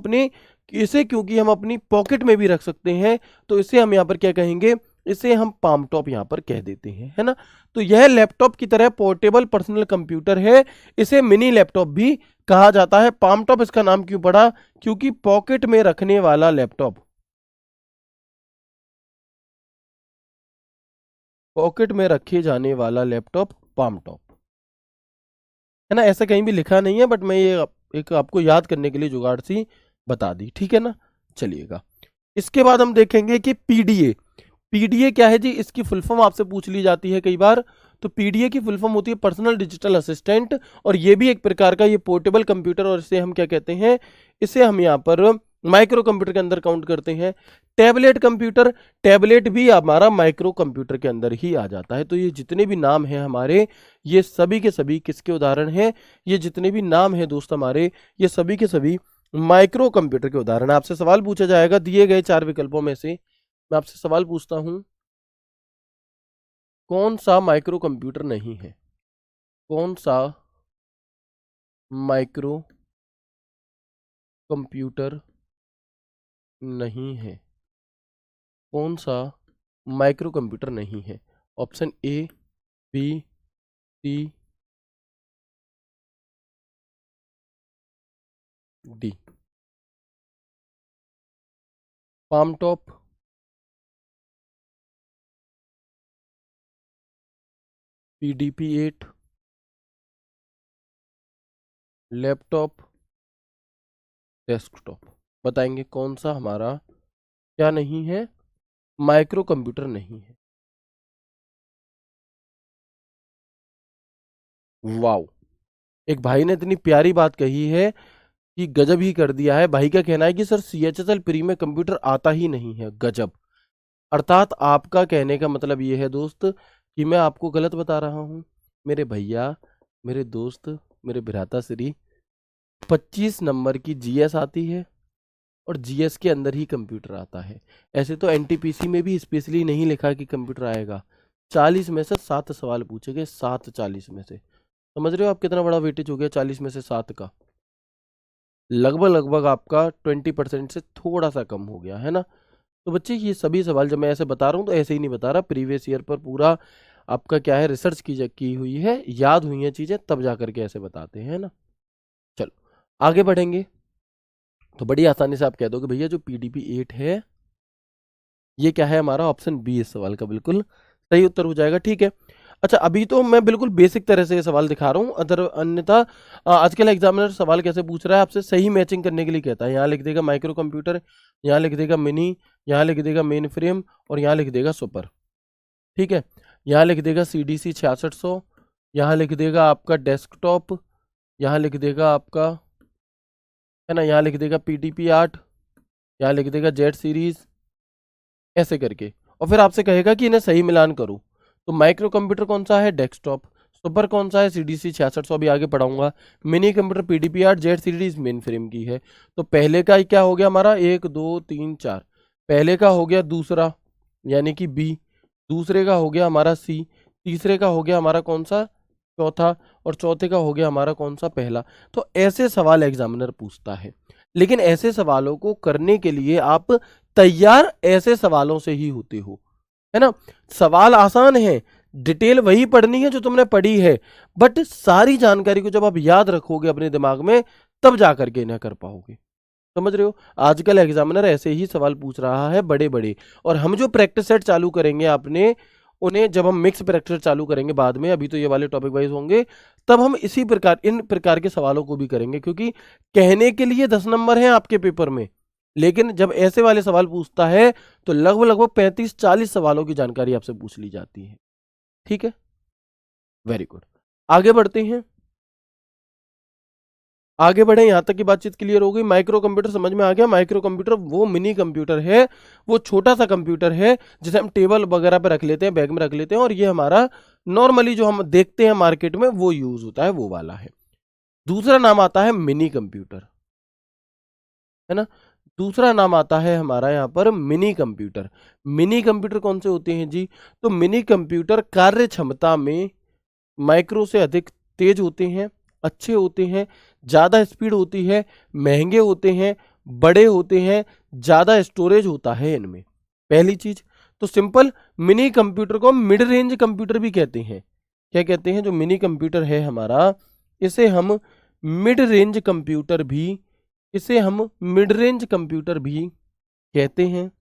अपनी पॉकेट में भी रख सकते हैं, तो इसे हम यहाँ पर क्या कहेंगे, इसे हम पाम टॉप यहाँ पर कह देते हैं, है ना। तो यह लैपटॉप की तरह पोर्टेबल पर्सनल कंप्यूटर है, इसे मिनी लैपटॉप भी कहा जाता है। पाम टॉप इसका नाम क्यों पड़ा, क्योंकि पॉकेट में रखने वाला लैपटॉप, पॉकेट में रखे जाने वाला लैपटॉप पाम टॉप, है ना। ऐसा कहीं भी लिखा नहीं है, बट मैं ये एक आपको याद करने के लिए जुगाड़ सी बता दी, ठीक है ना। चलिएगा, इसके बाद हम देखेंगे कि पीडीए। पीडीए क्या है जी, इसकी फुल फॉर्म आपसे पूछ ली जाती है कई बार। तो पीडीए की फुल फॉर्म होती है पर्सनल डिजिटल असिस्टेंट, और ये भी एक प्रकार का ये पोर्टेबल कंप्यूटर, और इसे हम क्या कहते हैं, इसे हम यहाँ पर माइक्रो कंप्यूटर के अंदर काउंट करते हैं। टैबलेट कंप्यूटर, टैबलेट भी हमारा माइक्रो कंप्यूटर के अंदर ही आ जाता है। तो ये जितने भी नाम हैं हमारे, ये सभी के सभी किसके उदाहरण हैं, ये जितने भी नाम हैं दोस्त हमारे, ये सभी के सभी माइक्रो कंप्यूटर के उदाहरण। आपसे सवाल पूछा जाएगा दिए गए 4 विकल्पों में से, मैं आपसे सवाल पूछता हूं, कौन सा माइक्रो कंप्यूटर नहीं है, कौन सा माइक्रो कंप्यूटर नहीं है, कौन सा माइक्रो कंप्यूटर नहीं है? Option A, B, C, D. Palm top, PDP-8, laptop, desktop. बताएंगे कौन सा हमारा क्या नहीं है, माइक्रो कंप्यूटर नहीं है। वाओ, एक भाई ने इतनी प्यारी बात कही है कि गजब ही कर दिया है। भाई का कहना है कि सर सीएचएसएल प्री में कंप्यूटर आता ही नहीं है। गजब। अर्थात आपका कहने का मतलब ये है दोस्त कि मैं आपको गलत बता रहा हूँ। मेरे भैया, मेरे दोस्त, मेरे भ्राता श्री, 25 नंबर की जीएस आती है, और जीएस के अंदर ही कंप्यूटर आता है। ऐसे तो एनटीपीसी में भी स्पेशली नहीं लिखा कि कंप्यूटर आएगा। 40 में से 7 सवाल पूछे गए, 7 40 में से। समझ रहे हो आप कितना बड़ा वेटेज हो गया 40 में से 7 का? लगभग लगभग आपका 20% से थोड़ा सा कम हो गया, है ना। तो बच्चे ये सभी सवाल जब मैं ऐसे बता रहा हूँ तो ऐसे ही नहीं बता रहा, प्रीवियस ईयर पर पूरा आपका क्या है, रिसर्च की हुई है, याद हुई हैं चीजें, तब जा करके ऐसे बताते हैं ना। चलो आगे बढ़ेंगे, तो बड़ी आसानी से आप कह दोगे भैया जो PDP-8 है ये क्या है, हमारा ऑप्शन बी इस सवाल का बिल्कुल सही उत्तर हो जाएगा। ठीक है। अच्छा, अभी तो मैं बिल्कुल बेसिक तरह से ये सवाल दिखा रहा हूँ, अदर अन्यथा आजकल एग्जामिनर सवाल कैसे पूछ रहा है आपसे, सही मैचिंग करने के लिए कहता है। यहाँ लिख देगा माइक्रो कंप्यूटर, यहाँ लिख देगा मिनी, यहाँ लिख देगा मेन फ्रेम, और यहाँ लिख देगा सुपर। ठीक है। यहाँ लिख देगा CDC 6600, यहाँ लिख देगा आपका डेस्कटॉप, यहाँ लिख देगा आपका, है ना, यहाँ लिख देगा PDP-8, यहाँ लिख देगा जेड सीरीज, ऐसे करके। और फिर आपसे कहेगा कि इन्हें सही मिलान करो। तो माइक्रो कंप्यूटर कौन सा है, डेस्कटॉप। सुपर कौन सा है, CDC 6600, अभी आगे पढ़ाऊंगा। Mini computer PDP-8, Z series main frame की है। तो पहले का क्या हो गया हमारा, 1 2 3 4, पहले का हो गया दूसरा यानी कि बी, दूसरे का हो गया हमारा सी, तीसरे का हो गया हमारा कौन सा, चौथा, और चौथे का हो गया हमारा कौन सा, पहला। तो ऐसे सवाल एग्जामिनर पूछता है, लेकिन ऐसे सवालों को करने के लिए आप तैयार ऐसे सवालों से ही होते हो, है ना। सवाल आसान है, डिटेल वही पढ़नी है जो तुमने पढ़ी है, बट सारी जानकारी को जब आप याद रखोगे अपने दिमाग में, तब जाकर के इन्हें कर पाओगे। समझ रहे हो, आजकल एग्जामिनर ऐसे ही सवाल पूछ रहा है बड़े बड़े। और हम जो प्रैक्टिस सेट चालू करेंगे आपने, उन्हें जब हम मिक्स प्रैक्टिस चालू करेंगे बाद में, अभी तो ये वाले टॉपिक वाइज होंगे, तब हम इसी प्रकार इन प्रकार के सवालों को भी करेंगे। क्योंकि कहने के लिए 10 नंबर हैं आपके पेपर में, लेकिन जब ऐसे वाले सवाल पूछता है तो लगभग लगभग 35-40 सवालों की जानकारी आपसे पूछ ली जाती है। ठीक है, वेरी गुड। आगे बढ़ते हैं, आगे बढ़े। यहां तक की बातचीत क्लियर हो गई। माइक्रो कंप्यूटर समझ में आ गया। माइक्रो कंप्यूटर वो मिनी कंप्यूटर है, वो छोटा सा कंप्यूटर है जिसे हम टेबल वगैरह पे रख लेते हैं, बैग में रख लेते हैं, और ये हमारा नॉर्मली जो हम देखते हैं मार्केट में वो यूज होता है, वो वाला है। दूसरा नाम आता है मिनी कंप्यूटर, है ना। दूसरा नाम आता है हमारा यहाँ पर मिनी कंप्यूटर। मिनी कंप्यूटर कौन से होते हैं जी? तो मिनी कंप्यूटर कार्य क्षमता में माइक्रो से अधिक तेज होते हैं, अच्छे होते हैं, ज़्यादा स्पीड होती है, महंगे होते हैं, बड़े होते हैं, ज़्यादा स्टोरेज होता है इनमें। पहली चीज तो सिंपल, मिनी कंप्यूटर को मिड रेंज कंप्यूटर भी कहते हैं। क्या कहते हैं? जो मिनी कंप्यूटर है हमारा, इसे हम मिड रेंज कंप्यूटर भी, इसे हम मिड रेंज कंप्यूटर भी कहते हैं।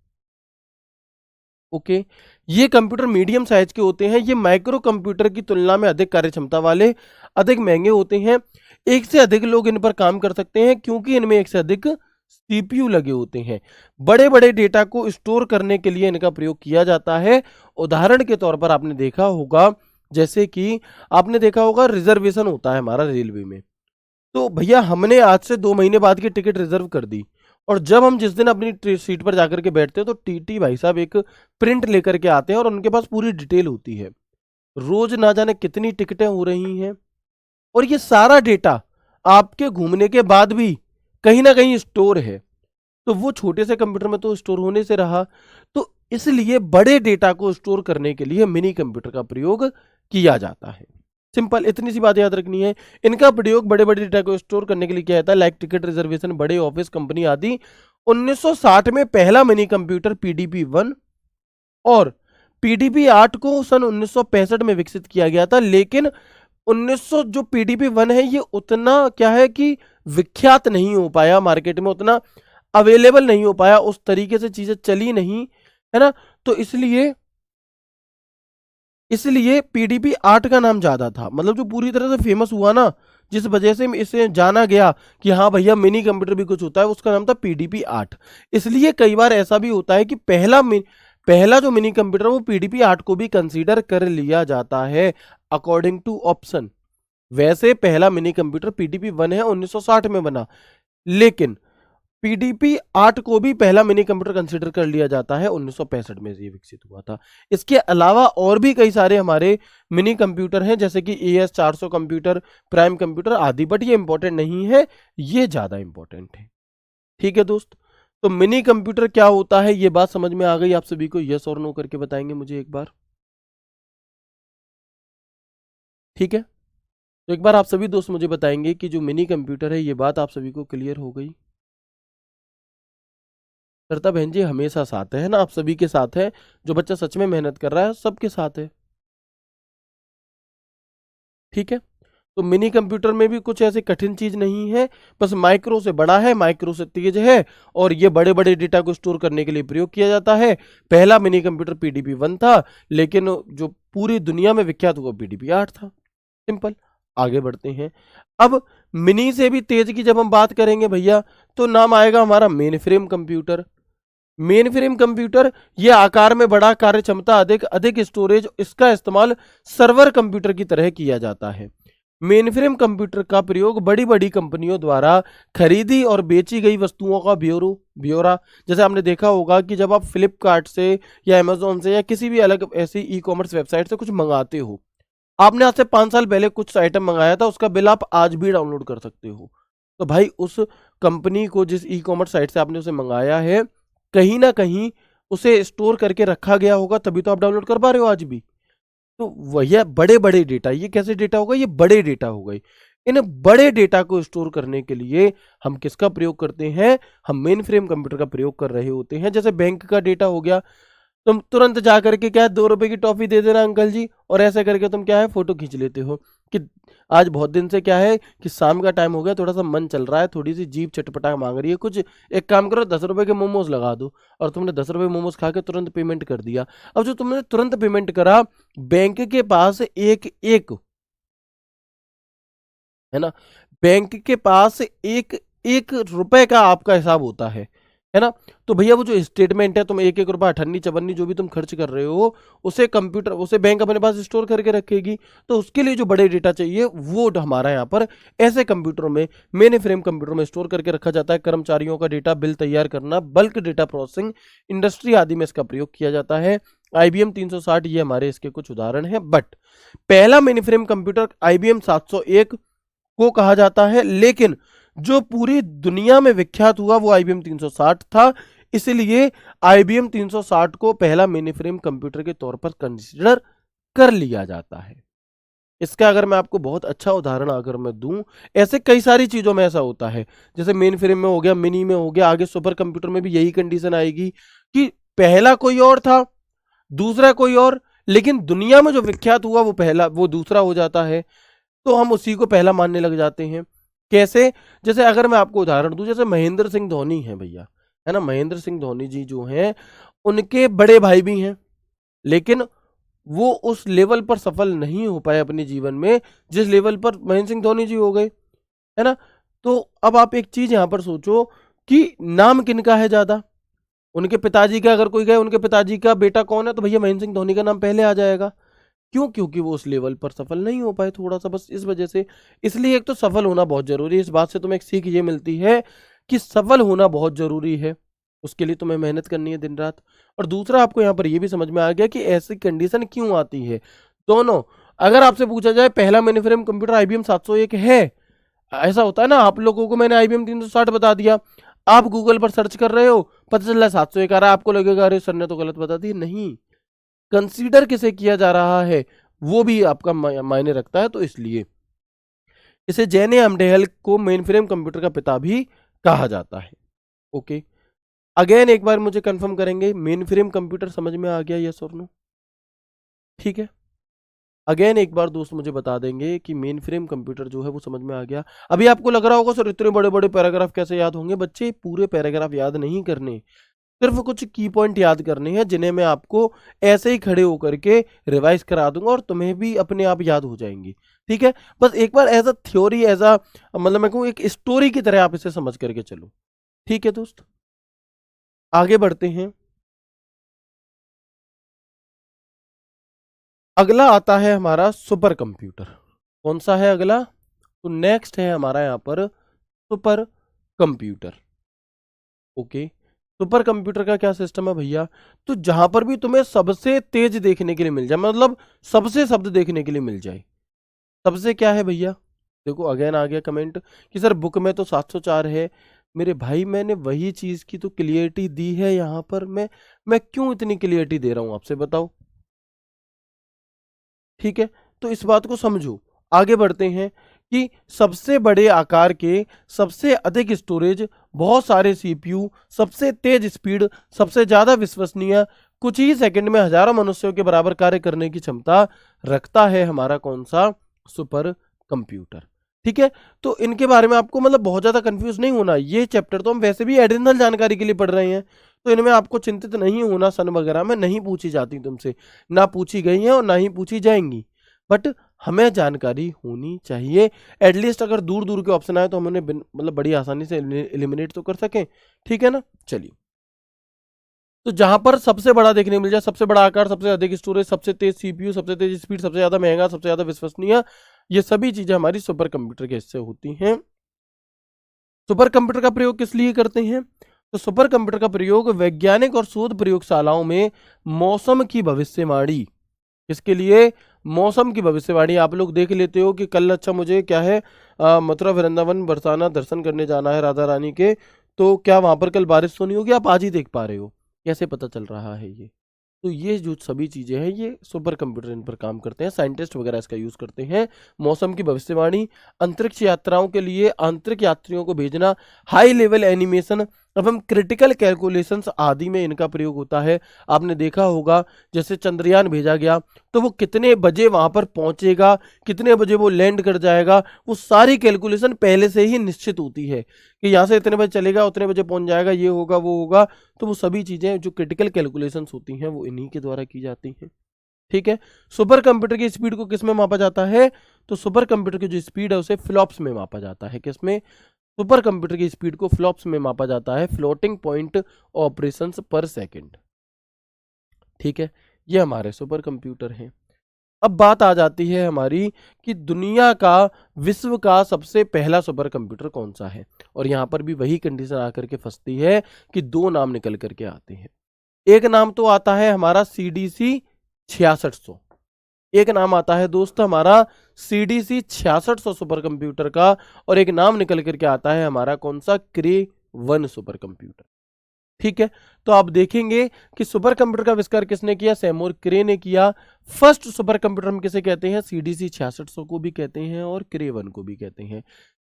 ओके, ये कंप्यूटर मीडियम साइज के होते हैं। ये माइक्रो कंप्यूटर की तुलना में अधिक कार्यक्षमता वाले, अधिक महंगे होते हैं। एक से अधिक लोग इन पर काम कर सकते हैं क्योंकि इनमें एक से अधिक सीपीयू लगे होते हैं। बड़े बड़े डेटा को स्टोर करने के लिए इनका प्रयोग किया जाता है। उदाहरण के तौर पर आपने देखा होगा, जैसे कि आपने देखा होगा रिजर्वेशन होता है हमारा रेलवे में, तो भैया हमने आज से 2 महीने बाद की टिकट रिजर्व कर दी, और जब हम जिस दिन अपनी सीट पर जाकर के बैठते हैं तो टीटी भाई साहब एक प्रिंट लेकर के आते हैं और उनके पास पूरी डिटेल होती है, रोज ना जाने कितनी टिकटें हो रही हैं, और ये सारा डेटा आपके घूमने के बाद भी कहीं ना कहीं स्टोर है। तो वो छोटे से कंप्यूटर में तो स्टोर होने से रहा, तो इसलिए बड़े डेटा को स्टोर करने के लिए मिनी कंप्यूटर का प्रयोग किया जाता है। सिंपल इतनी सी बात याद रखनी है। इनका प्रयोग बड़े बड़े डेटा को स्टोर करने के लिए किया जाता है, लाइक टिकट रिजर्वेशन, बड़े ऑफिस, कंपनी आदि। 1960 में पहला मिनी कंप्यूटर पीडीपी 1 और पीडीपी 8 को सन 1965 में विकसित किया गया था। लेकिन 1900 जो पीडीपी 1 है ये उतना क्या है कि विख्यात नहीं हो पाया, मार्केट में उतना अवेलेबल नहीं हो पाया, उस तरीके से चीजें चली नहीं, है ना। तो इसलिए पीडीपी 8 का नाम ज्यादा था, मतलब जो पूरी तरह से फेमस हुआ ना, जिस वजह से इसे जाना गया कि हाँ भैया मिनी कंप्यूटर भी कुछ होता है, उसका नाम था पीडीपी 8। इसलिए कई बार ऐसा भी होता है कि पहला जो मिनी कंप्यूटर वो पीडीपी 8 को भी कंसीडर कर लिया जाता है अकॉर्डिंग टू ऑप्शन। वैसे पहला मिनी कंप्यूटर पीडीपी 1 है, 1960 में बना, लेकिन पीडीपी 8 को भी पहला मिनी कंप्यूटर कंसीडर कर लिया जाता है, 1965 में ये विकसित हुआ था। इसके अलावा और भी कई सारे हमारे मिनी कंप्यूटर हैं, जैसे कि AS 400 कंप्यूटर, प्राइम कंप्यूटर आदि, बट ये इंपॉर्टेंट नहीं है, ये ज्यादा इंपॉर्टेंट है। ठीक है दोस्त, तो मिनी कंप्यूटर क्या होता है ये बात समझ में आ गई आप सभी को? यस और नो करके बताएंगे मुझे एक बार। ठीक है, तो एक बार आप सभी दोस्त मुझे बताएंगे कि जो मिनी कंप्यूटर है, ये बात आप सभी को क्लियर हो गई? करता बहन जी हमेशा साथ है ना, आप सभी के साथ है। जो बच्चा सच में मेहनत कर रहा है सबके साथ है। ठीक है, तो मिनी कंप्यूटर में भी कुछ ऐसी कठिन चीज नहीं है, बस माइक्रो से बड़ा है, माइक्रो से तेज है, और ये बड़े बड़े डेटा को स्टोर करने के लिए प्रयोग किया जाता है। पहला मिनी कंप्यूटर पीडीपी 1 था, लेकिन जो पूरी दुनिया में विख्यात हुआ पीडीपी 8 था। सिंपल, आगे बढ़ते हैं। अब मिनी से भी तेज की जब हम बात करेंगे भैया, तो नाम आएगा हमारा main frame computer. Main frame computer ये आकार में बड़ा, कार्य क्षमता अधिक, अधिक स्टोरेज, इसका इस्तेमाल सर्वर कंप्यूटर की तरह किया जाता है। मेन फ्रेम कंप्यूटर का प्रयोग बड़ी बड़ी कंपनियों द्वारा खरीदी और बेची गई वस्तुओं का ब्यौरा, जैसे आपने देखा होगा कि जब आप फ्लिपकार्ट से या अमेजोन से या किसी भी अलग ऐसी ई कॉमर्स वेबसाइट से कुछ मंगाते हो, आपने आज से 5 साल पहले कुछ आइटम मंगाया था, उसका बिल आप आज भी डाउनलोड कर सकते हो। तो भाई उस कंपनी को, जिस ई कॉमर्स साइट से आपने उसे मंगाया है, कहीं ना कहीं उसे स्टोर करके रखा गया होगा, तभी तो आप डाउनलोड कर पा रहे हो आज भी। तो वही बड़े बड़े डेटा, ये कैसे डेटा होगा, ये बड़े डेटा हो गए। इन बड़े डेटा को स्टोर करने के लिए हम किसका प्रयोग करते हैं, हम मेन फ्रेम कंप्यूटर का प्रयोग कर रहे होते हैं। जैसे बैंक का डेटा हो गया, तुम तुरंत जा करके क्या है, 2 रुपए की टॉफी दे देना अंकल जी, और ऐसे करके तुम क्या है फोटो खींच लेते हो कि आज बहुत दिन से क्या है कि शाम का टाइम हो गया, थोड़ा सा मन चल रहा है, थोड़ी सी जीभ चटपटा मांग रही है कुछ, एक काम करो 10 रुपए के मोमोज लगा दो, और तुमने 10 रुपए मोमोज खा के तुरंत पेमेंट कर दिया। अब जो तुमने तुरंत पेमेंट करा, बैंक के पास एक एक, है ना, बैंक के पास एक एक रुपए का आपका हिसाब होता है ना। तो भैया वो जो स्टेटमेंट है, तुम एक एक रुपया अठन्नी चवन्नी जो भी तुम खर्च कर रहे हो, उसे कंप्यूटर, उसे बैंक अपने पास स्टोर करके रखेगी। तो उसके लिए जो बड़े डेटा चाहिए वो हमारा यहाँ पर ऐसे कंप्यूटरों में, मेन फ्रेम कंप्यूटर में स्टोर करके रखा जाता है। कर्मचारियों का डेटा, बिल तैयार करना, बल्क डेटा प्रोसेसिंग, इंडस्ट्री आदि में इसका प्रयोग किया जाता है। IBM 360 ये हमारे इसके कुछ उदाहरण हैं। बट पहला मेन फ्रेम कंप्यूटर IBM 701 को कहा जाता है, लेकिन जो पूरी दुनिया में विख्यात हुआ वो IBM 360 था। इसलिए IBM 360 को पहला मेन फ्रेम कंप्यूटर के तौर पर कंसीडर कर लिया जाता है। इसका अगर मैं आपको बहुत अच्छा उदाहरण अगर मैं दूं, ऐसे कई सारी चीजों में ऐसा होता है, जैसे मेन फ्रेम में हो गया, मिनी में हो गया, आगे सुपर कंप्यूटर में भी यही कंडीशन आएगी कि पहला कोई और था, दूसरा कोई और, लेकिन दुनिया में जो विख्यात हुआ वो पहला, वो दूसरा हो जाता है, तो हम उसी को पहला मानने लग जाते हैं। कैसे, जैसे अगर मैं आपको उदाहरण दूं, जैसे महेंद्र सिंह धोनी है भैया, है ना, महेंद्र सिंह धोनी जी जो हैं, उनके बड़े भाई भी हैं, लेकिन वो उस लेवल पर सफल नहीं हो पाए अपने जीवन में जिस लेवल पर महेंद्र सिंह धोनी जी हो गए, है ना। तो अब आप एक चीज यहां पर सोचो कि नाम किनका है ज्यादा, उनके पिताजी का, अगर कोई गए उनके पिताजी का बेटा कौन है, तो भैया महेंद्र सिंह धोनी का नाम पहले आ जाएगा। क्यों, क्योंकि वो उस लेवल पर सफल नहीं हो पाए थोड़ा सा, बस इस वजह से। इसलिए एक तो सफल होना बहुत जरूरी है, इस बात से तुम्हें एक सीख ये मिलती है कि सफल होना बहुत जरूरी है, उसके लिए तुम्हें मेहनत करनी है दिन रात। और दूसरा आपको यहाँ पर ये भी समझ में आ गया कि ऐसी कंडीशन क्यों आती है। दोनों, अगर आपसे पूछा जाए पहला मेन फ्रेम कंप्यूटर IBM 701 है, ऐसा होता है ना, आप लोगों को मैंने IBM 360 बता दिया, आप गूगल पर सर्च कर रहे हो, पता चल रहा है 701 आ रहा है, आपको लगेगा अरे सर ने तो गलत बता दी। नहीं, कंसीडर किसे किया जा रहा है वो भी आपका मायने रखता है। तो इसलिए इसे जेने अमडेहल को मेन फ्रेम कंप्यूटर का पिता भी कहा जाता है। ओके, अगेन एक बार मुझे कंफर्म करेंगे, मेन फ्रेम कंप्यूटर समझ में आ गया, यस और नो? ठीक है, अगेन एक बार दोस्त मुझे बता देंगे कि मेन फ्रेम कंप्यूटर जो है वो समझ में आ गया। अभी आपको लग रहा होगा सर इतने बड़े बड़े पैराग्राफ कैसे याद होंगे। बच्चे, पूरे पैराग्राफ याद नहीं करने, सिर्फ कुछ की पॉइंट याद करने हैं, जिन्हें मैं आपको ऐसे ही खड़े होकर के रिवाइज करा दूंगा और तुम्हें भी अपने आप याद हो जाएंगी। ठीक है, बस एक बार as a theory, as a मतलब मैं कहूँ एक स्टोरी की तरह आप इसे समझ करके चलो। ठीक है दोस्त, आगे बढ़ते हैं। अगला आता है हमारा सुपर कंप्यूटर। कौन सा है अगला? तो नेक्स्ट है हमारा यहाँ पर super computer. Okay, super computer का क्या सिस्टम है भैया? तो जहां पर भी तुम्हें सबसे तेज देखने के लिए मिल जाए, मतलब सबसे शब्द देखने के लिए मिल जाए, सबसे क्या है भैया? देखो अगेन आ गया कमेंट कि सर बुक में तो 704 है। मेरे भाई मैंने वही चीज की तो क्लियरिटी दी है यहाँ पर, मैं क्यों इतनी क्लियरिटी दे रहा हूं आपसे, बताओ। ठीक है, तो इस बात को समझो। आगे बढ़ते हैं कि सबसे बड़े आकार के, सबसे अधिक स्टोरेज, बहुत सारे CPU, सबसे तेज स्पीड, सबसे ज्यादा विश्वसनीय, कुछ ही सेकंड में हजारों मनुष्यों के बराबर कार्य करने की क्षमता रखता है हमारा कौन सा? Super computer. ठीक है, तो इनके बारे में आपको मतलब बहुत ज्यादा कंफ्यूज नहीं होना। ये चैप्टर तो हम वैसे भी एडिशनल जानकारी के लिए पढ़ रहे हैं, तो इनमें आपको चिंतित नहीं होना। सन वगैरह में नहीं पूछी जाती तुमसे, ना पूछी गई है और ना ही पूछी जाएंगी, बट हमें जानकारी होनी चाहिए। एटलीस्ट अगर दूर दूर के ऑप्शन आए तो हम उन्हें मतलब बड़ी आसानी से एलिमिनेट तो कर सकें। ठीक है ना, चलिए। तो जहां पर सबसे बड़ा देखने को मिल जाए, सबसे बड़ा आकार, सबसे अधिक स्टोरेज, सबसे तेज CPU, सबसे तेज स्पीड, सबसे ज्यादा महंगा, सबसे ज्यादा विश्वसनीय, ये सभी चीजें हमारी सुपर कंप्यूटर के हिस्से होती हैं। सुपर कंप्यूटर का प्रयोग किस लिए करते हैं? तो सुपर कंप्यूटर का प्रयोग वैज्ञानिक और शोध प्रयोगशालाओं में मौसम की भविष्यवाणी, इसके लिए मौसम की भविष्यवाणी, आप लोग देख लेते हो कि कल अच्छा मुझे क्या है मथुरा वृंदावन बरसाना दर्शन करने जाना है राधा रानी के, तो क्या वहां पर कल बारिश तो नहीं होगी? आप आज ही देख पा रहे हो कैसे पता चल रहा है ये? तो ये जो सभी चीज़ें हैं ये सुपर कंप्यूटर इन पर काम करते हैं, साइंटिस्ट वगैरह इसका यूज़ करते हैं। मौसम की भविष्यवाणी, अंतरिक्ष यात्राओं के लिए आंतरिक यात्रियों को भेजना, हाई लेवल एनिमेशन एवं क्रिटिकल कैलकुलेशंस आदि में इनका प्रयोग होता है। आपने देखा होगा जैसे चंद्रयान भेजा गया तो वो कितने बजे वहाँ पर पहुँचेगा, कितने बजे वो लैंड कर जाएगा, वो सारी कैलकुलेशन पहले से ही निश्चित होती है कि यहाँ से इतने बजे चलेगा, उतने बजे पहुँच जाएगा, ये होगा वो होगा। तो वो सभी चीज़ें जो क्रिटिकल कैलकुलेशंस होती हैं वो इन्हीं के द्वारा की जाती हैं। ठीक है। सुपर कंप्यूटर की स्पीड को किस में मापा जाता है? तो सुपर कंप्यूटर की जो स्पीड है उसे फ्लॉप्स में मापा जाता है। किसमें? सुपर कंप्यूटर की स्पीड को फ्लॉप्स में मापा जाता है, फ्लोटिंग पॉइंट ऑपरेशंस पर सेकंड। ठीक है, ये हमारे सुपर कंप्यूटर हैं। अब बात आ जाती है हमारी कि दुनिया का, विश्व का सबसे पहला सुपर कंप्यूटर कौन सा है? और यहाँ पर भी वही कंडीशन आकर के फंसती है कि दो नाम निकल करके आते हैं। एक नाम तो आता है हमारा CDC 6600, एक नाम आता है दोस्त हमारा CDC 6600 सुपर कंप्यूटर का, और एक नाम निकल करके आता है हमारा कौन सा? क्रे 1 सुपर कंप्यूटर। ठीक है, तो आप देखेंगे कि सुपर कंप्यूटर का आविष्कार किसने किया? सैमुअल क्रे ने किया। फर्स्ट सुपर कंप्यूटर हम किसे कहते हैं? CDC 6600 को भी कहते हैं और क्रे 1 को भी कहते हैं।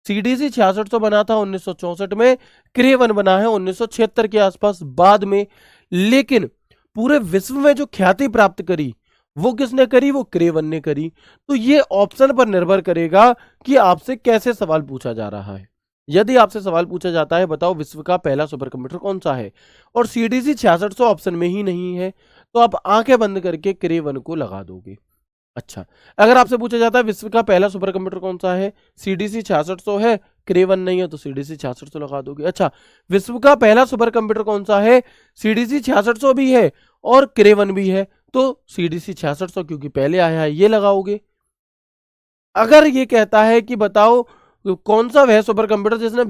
CDC 6600 बना था 1964 में, क्रे 1 बना है 1976 के आसपास बाद में। लेकिन पूरे विश्व में जो ख्याति प्राप्त करी वो किसने करी? वो क्रे 1 ने करी। तो ये ऑप्शन पर निर्भर करेगा कि आपसे कैसे सवाल पूछा जा रहा है। यदि आपसे सवाल पूछा जाता है बताओ विश्व का पहला सुपर कंप्यूटर कौन सा है, और CDC 6600 ऑप्शन में ही नहीं है, तो आप आंखें बंद करके क्रे 1 को लगा दोगे। अच्छा, अगर आपसे पूछा जाता है विश्व का पहला सुपर कंप्यूटर कौन सा है? CDC 6600 है, क्रे 1 नहीं है, तो CDC 6600 लगा दोगे। अच्छा, विश्व का पहला सुपर कंप्यूटर कौन सा है? CDC 6600 भी है और क्रे 1 भी है, तो CDC 6600 क्योंकि पहले आया है ये लगाओगे। अगर ये कहता है कि बताओ कौन सा वह सुपर कंप्यूटर जिसने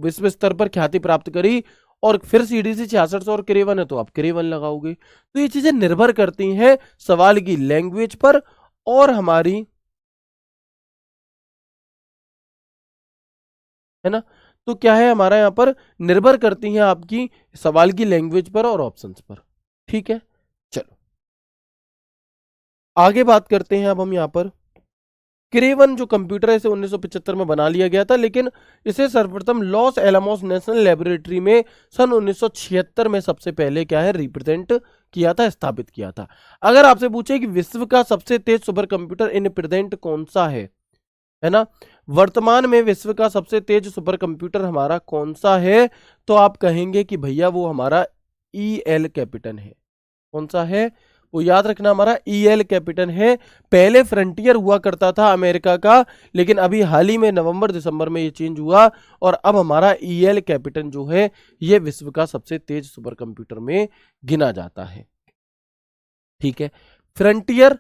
विश्व स्तर पर ख्याति प्राप्त करी, और फिर CDC 6600 और क्रे 1 है, तो आप क्रे 1 लगाओगे। तो ये चीजें निर्भर करती हैं सवाल की लैंग्वेज पर और हमारी, है ना। तो क्या है हमारा यहाँ पर निर्भर करती हैं आपकी सवाल की लैंग्वेज पर और ऑप्शंस पर। ठीक है, चलो आगे बात करते हैं। अब हम यहाँ पर क्रे 1 जो कंप्यूटर है इसे 1975 में बना लिया गया था, लेकिन इसे सर्वप्रथम लॉस एलामोस नेशनल लेबोरेटरी में सन 1976 में सबसे पहले क्या है रिप्रेजेंट किया था, स्थापित किया था। अगर आपसे पूछे कि विश्व का सबसे तेज सुपर कंप्यूटर इन प्रेजेंट कौन सा है ना, वर्तमान में विश्व का सबसे तेज सुपर कंप्यूटर हमारा कौन सा है, तो आप कहेंगे कि भैया वो हमारा EL कैपिटन है। कौन सा है? वो याद रखना हमारा EL कैपिटन है। पहले फ्रंटियर हुआ करता था अमेरिका का, लेकिन अभी हाल ही में नवंबर दिसंबर में ये चेंज हुआ, और अब हमारा EL कैपिटन जो है ये विश्व का सबसे तेज सुपर कंप्यूटर में गिना जाता है। ठीक है, फ्रंटियर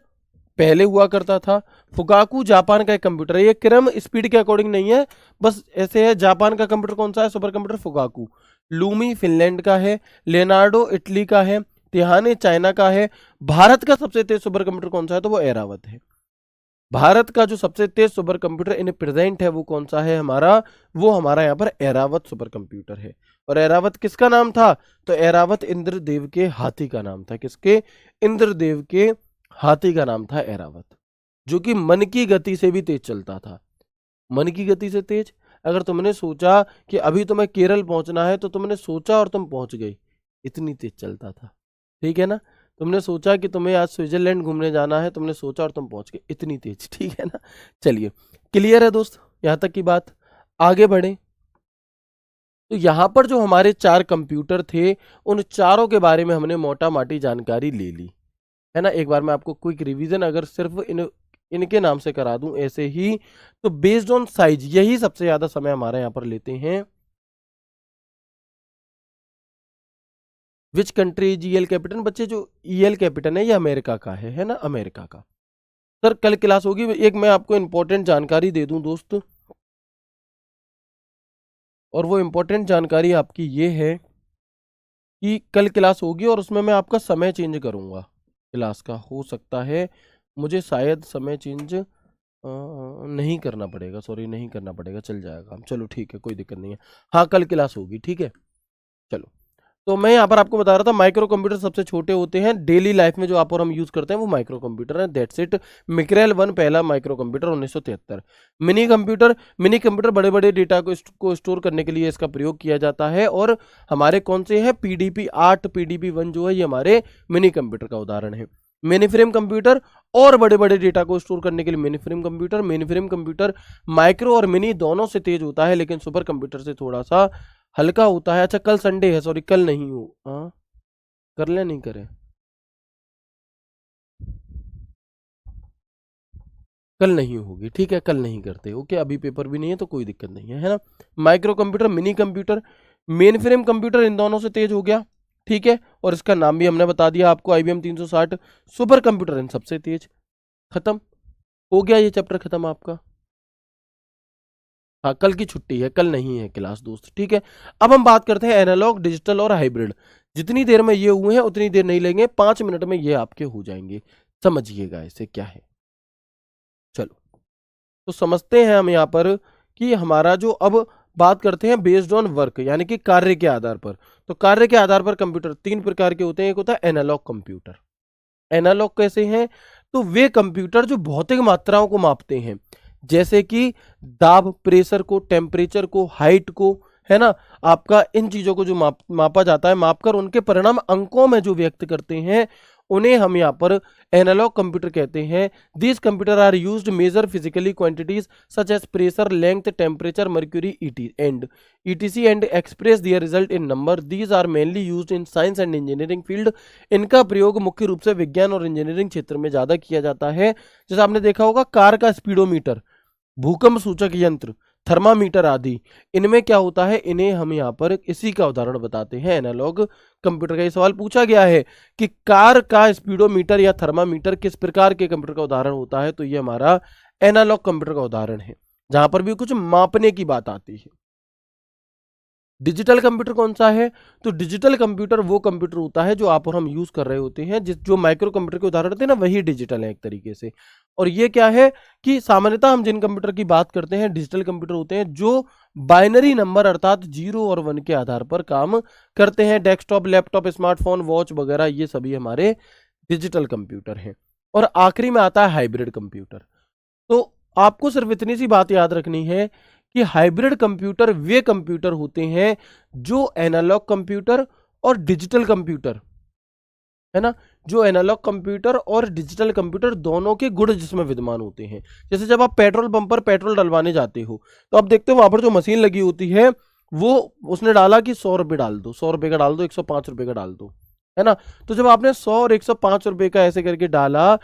पहले हुआ करता था। फुगाकू जापान का एक कंप्यूटर है, ये क्रम स्पीड के अकॉर्डिंग नहीं है, बस ऐसे है। जापान का कंप्यूटर कौन सा है super computer? Fugaku. Lumi Finland का है, लेनार्डो इटली का है, तिहाने चाइना का है। भारत का सबसे तेज सुपर कंप्यूटर कौन सा है? तो वो एरावत है। भारत का जो सबसे तेज सुपर कंप्यूटर इन प्रेजेंट है वो कौन सा है हमारा? वो हमारा यहाँ पर एरावत सुपर कंप्यूटर है। और एरावत किसका नाम था? तो एरावत इंद्रदेव के हाथी का नाम था। किसके? इंद्रदेव के हाथी का नाम था एरावत, जो कि मन की गति से भी तेज चलता था। मन की गति से तेज, अगर तुमने सोचा कि अभी तुम्हें केरल पहुंचना है तो तुमने सोचा और तुम पहुंच गए, इतनी तेज चलता था। ठीक है ना, तुमने सोचा कि तुम्हें आज स्विट्जरलैंड घूमने जाना है, तुमने सोचा और तुम पहुंच गए, इतनी तेज। ठीक है ना, चलिए क्लियर है दोस्त यहां तक की बात। आगे बढ़े तो यहां पर जो हमारे 4 कंप्यूटर थे उन चारों के बारे में हमने मोटा माटी जानकारी ले ली, है ना। एक बार मैं आपको क्विक रिवीजन अगर सिर्फ इनके नाम से करा दूं ऐसे ही, तो बेस्ड ऑन साइज यही सबसे ज्यादा समय हमारे यहाँ पर लेते हैं। Which country is EL capital? बच्चे जो EL कैपिटल है ये अमेरिका का है ना, अमेरिका का। सर कल क्लास होगी, एक मैं आपको इंपॉर्टेंट जानकारी दे दूं दोस्त, और वो इंपॉर्टेंट जानकारी आपकी ये है कि कल क्लास होगी और उसमें मैं आपका समय चेंज करूंगा क्लास का। हो सकता है मुझे शायद समय चेंज नहीं करना पड़ेगा, सॉरी नहीं करना पड़ेगा, चल जाएगा। चलो ठीक है, कोई दिक्कत नहीं है। हाँ कल क्लास होगी, ठीक है। चलो तो मैं यहाँ पर आपको बता रहा था माइक्रो कंप्यूटर सबसे छोटे होते हैं, डेली लाइफ में जो आप और हम यूज करते हैं वो माइक्रो कंप्यूटर है, दैट्स इट। मिक्रेल 1 पहला माइक्रो कंप्यूटर 1973। मिनी कंप्यूटर बड़े बड़े डेटा को स्टोर करने के लिए इसका प्रयोग किया जाता है। और हमारे कौन से हैं, पीडीपी 8 पीडीपी 1 जो है ये हमारे मिनी कंप्यूटर का उदाहरण है। मेनी फ्रेम कंप्यूटर और बड़े बड़े डेटा को स्टोर करने के लिए मेनी फ्रेम कंप्यूटर माइक्रो और मिनी दोनों से तेज होता है, लेकिन सुपर कंप्यूटर से थोड़ा सा हल्का होता है। अच्छा कल संडे है, सॉरी कल नहीं हो, हाँ कर ले नहीं करे, कल नहीं होगी, ठीक है कल नहीं करते, ओके अभी पेपर भी नहीं है तो कोई दिक्कत नहीं है ना। Micro computer, mini computer, main frame computer इन दोनों से तेज हो गया, ठीक है। और इसका नाम भी हमने बता दिया आपको, IBM 360। सुपर कंप्यूटर इन सबसे तेज, खत्म हो गया ये चैप्टर, खत्म आपका। हाँ कल की छुट्टी है, कल नहीं है क्लास दोस्त, ठीक है। अब हम बात करते हैं एनालॉग, डिजिटल और हाइब्रिड। जितनी देर में ये हुए हैं उतनी देर नहीं लेंगे, 5 मिनट में ये आपके हो जाएंगे, समझिएगा इसे क्या है। चलो तो समझते हैं हम यहाँ पर कि हमारा जो अब बात करते हैं बेस्ड ऑन वर्क, यानी कि कार्य के आधार पर। तो कार्य के आधार पर कंप्यूटर 3 प्रकार के होते हैं। एक होता है एनालॉग कंप्यूटर। एनालॉग कैसे हैं, तो वे कंप्यूटर जो भौतिक मात्राओं को मापते हैं, जैसे कि दाब, प्रेशर को, टेम्परेचर को, हाइट को, है ना, आपका इन चीजों को जो मापा जाता है, मापकर उनके परिणाम अंकों में जो व्यक्त करते हैं, उन्हें हम यहाँ पर एनालॉग कंप्यूटर कहते हैं। This computer are used measure physically quantities such as pressure, length, temperature, mercury etc and express their result in number. These are mainly used in science and engineering field. इनका प्रयोग मुख्य रूप से विज्ञान और engineering क्षेत्र में ज्यादा किया जाता है। जैसे आपने देखा होगा कार का स्पीडोमीटर, भूकंप सूचक यंत्र, थर्मामीटर आदि, इनमें क्या होता है, इन्हें हम यहाँ पर इसी का उदाहरण बताते हैं एनालॉग कंप्यूटर का। ये सवाल पूछा गया है कि कार का स्पीडोमीटर या थर्मामीटर किस प्रकार के कंप्यूटर का उदाहरण होता है, तो ये हमारा एनालॉग कंप्यूटर का उदाहरण है, जहां पर भी कुछ मापने की बात आती है। डिजिटल कंप्यूटर कौन सा है, तो डिजिटल कंप्यूटर वो कंप्यूटर होता है जो आप और हम यूज कर रहे होते हैं, जिस जो माइक्रो कंप्यूटर के उदाहरण थे ना, वही डिजिटल है एक तरीके से। और ये क्या है कि सामान्यतः हम जिन कंप्यूटर की बात करते हैं डिजिटल कंप्यूटर होते हैं जो बाइनरी नंबर अर्थात 0 और 1 के आधार पर काम करते हैं। डेस्कटॉप, लैपटॉप, स्मार्टफोन, वॉच वगैरह ये सभी हमारे डिजिटल कंप्यूटर हैं। और आखिरी में आता है हाइब्रिड कंप्यूटर। तो आपको सिर्फ इतनी सी बात याद रखनी है कि हाइब्रिड कंप्यूटर वे कंप्यूटर होते हैं जो एनालॉग कंप्यूटर और डिजिटल कंप्यूटर, है ना, जो एनालॉग कंप्यूटर और डिजिटल कंप्यूटर दोनों के गुण जिसमें विद्यमान होते हैं। जैसे जब आप पेट्रोल पंप पर पेट्रोल डलवाने जाते हो तो आप देखते हो वहां पर जो मशीन लगी होती है वो उसने डाला कि 100 रुपये डाल दो, 100 रुपये का डाल दो, 105 रुपये का डाल दो, है ना। तो जब आपने 100 और 105 रुपये का ऐसे करके डाला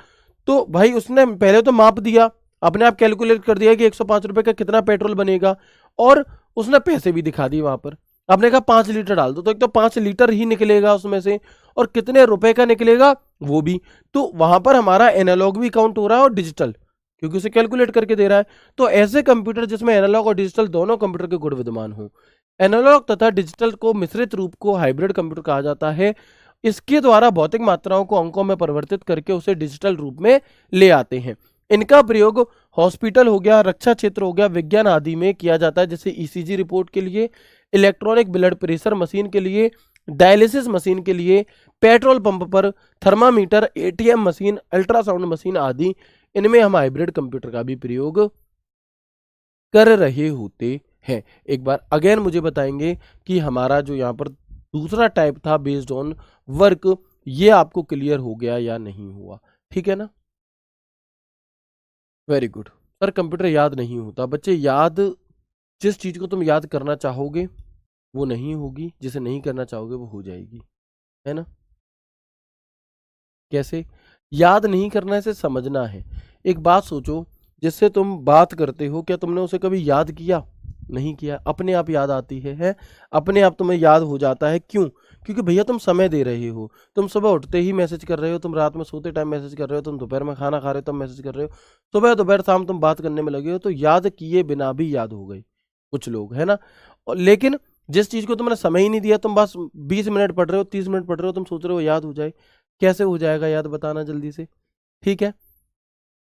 तो भाई उसने पहले तो माप दिया, अपने आप कैलकुलेट कर दिया कि 105 रुपये का कितना पेट्रोल बनेगा, और उसने पैसे भी दिखा दिए वहां पर। आपने कहा 5 लीटर डाल दो, तो एक तो 5 लीटर ही निकलेगा उसमें से, और कितने रुपए का निकलेगा वो भी। तो वहां पर हमारा एनालॉग भी काउंट हो रहा है और डिजिटल, क्योंकि उसे कैलकुलेट करके दे रहा है। तो ऐसे कंप्यूटर जिसमें एनालॉग और डिजिटल दोनों कंप्यूटर के गुण विद्यमान हो, एनालॉग तथा डिजिटल को मिश्रित रूप को हाइब्रिड कंप्यूटर कहा जाता है। इसके द्वारा भौतिक मात्राओं को अंकों में परिवर्तित करके उसे डिजिटल रूप में ले आते हैं। इनका प्रयोग हॉस्पिटल हो गया, रक्षा क्षेत्र हो गया, विज्ञान आदि में किया जाता है, जैसे ECG रिपोर्ट के लिए, इलेक्ट्रॉनिक ब्लड प्रेशर मशीन के लिए, डायलिसिस मशीन के लिए, पेट्रोल पंप पर, thermometer, ATM machine, ultrasound machine आदि, इनमें हम हाइब्रिड कंप्यूटर का भी प्रयोग कर रहे होते हैं। एक बार अगेन मुझे बताएंगे कि हमारा जो यहाँ पर दूसरा टाइप था बेस्ड ऑन वर्क, ये आपको क्लियर हो गया या नहीं हुआ, ठीक है ना। वेरी गुड सर, कंप्यूटर याद नहीं होता बच्चे, याद जिस चीज को तुम याद करना चाहोगे वो नहीं होगी, जिसे नहीं करना चाहोगे वो हो जाएगी, है ना। कैसे याद नहीं करना है, इसे समझना है। एक बात सोचो, जिससे तुम बात करते हो, क्या तुमने उसे कभी याद किया, नहीं किया, अपने आप याद आती है अपने आप तुम्हें याद हो जाता है। क्यों, क्योंकि भैया तुम समय दे रहे हो, तुम सुबह उठते ही मैसेज कर रहे हो, तुम रात में सोते टाइम मैसेज कर रहे हो, तुम दोपहर में खाना खा रहे हो तब मैसेज कर रहे हो, सुबह दोपहर शाम तुम बात करने में लगे हो, तो याद किए बिना भी याद हो गई कुछ लोग, है ना। लेकिन जिस चीज को तुमने समय ही नहीं दिया, तुम बस 20 मिनट पढ़ रहे हो, 30 मिनट पढ़ रहे हो, तुम सोच रहे हो याद हो जाए, कैसे हो जाएगा याद, बताना जल्दी से, ठीक है।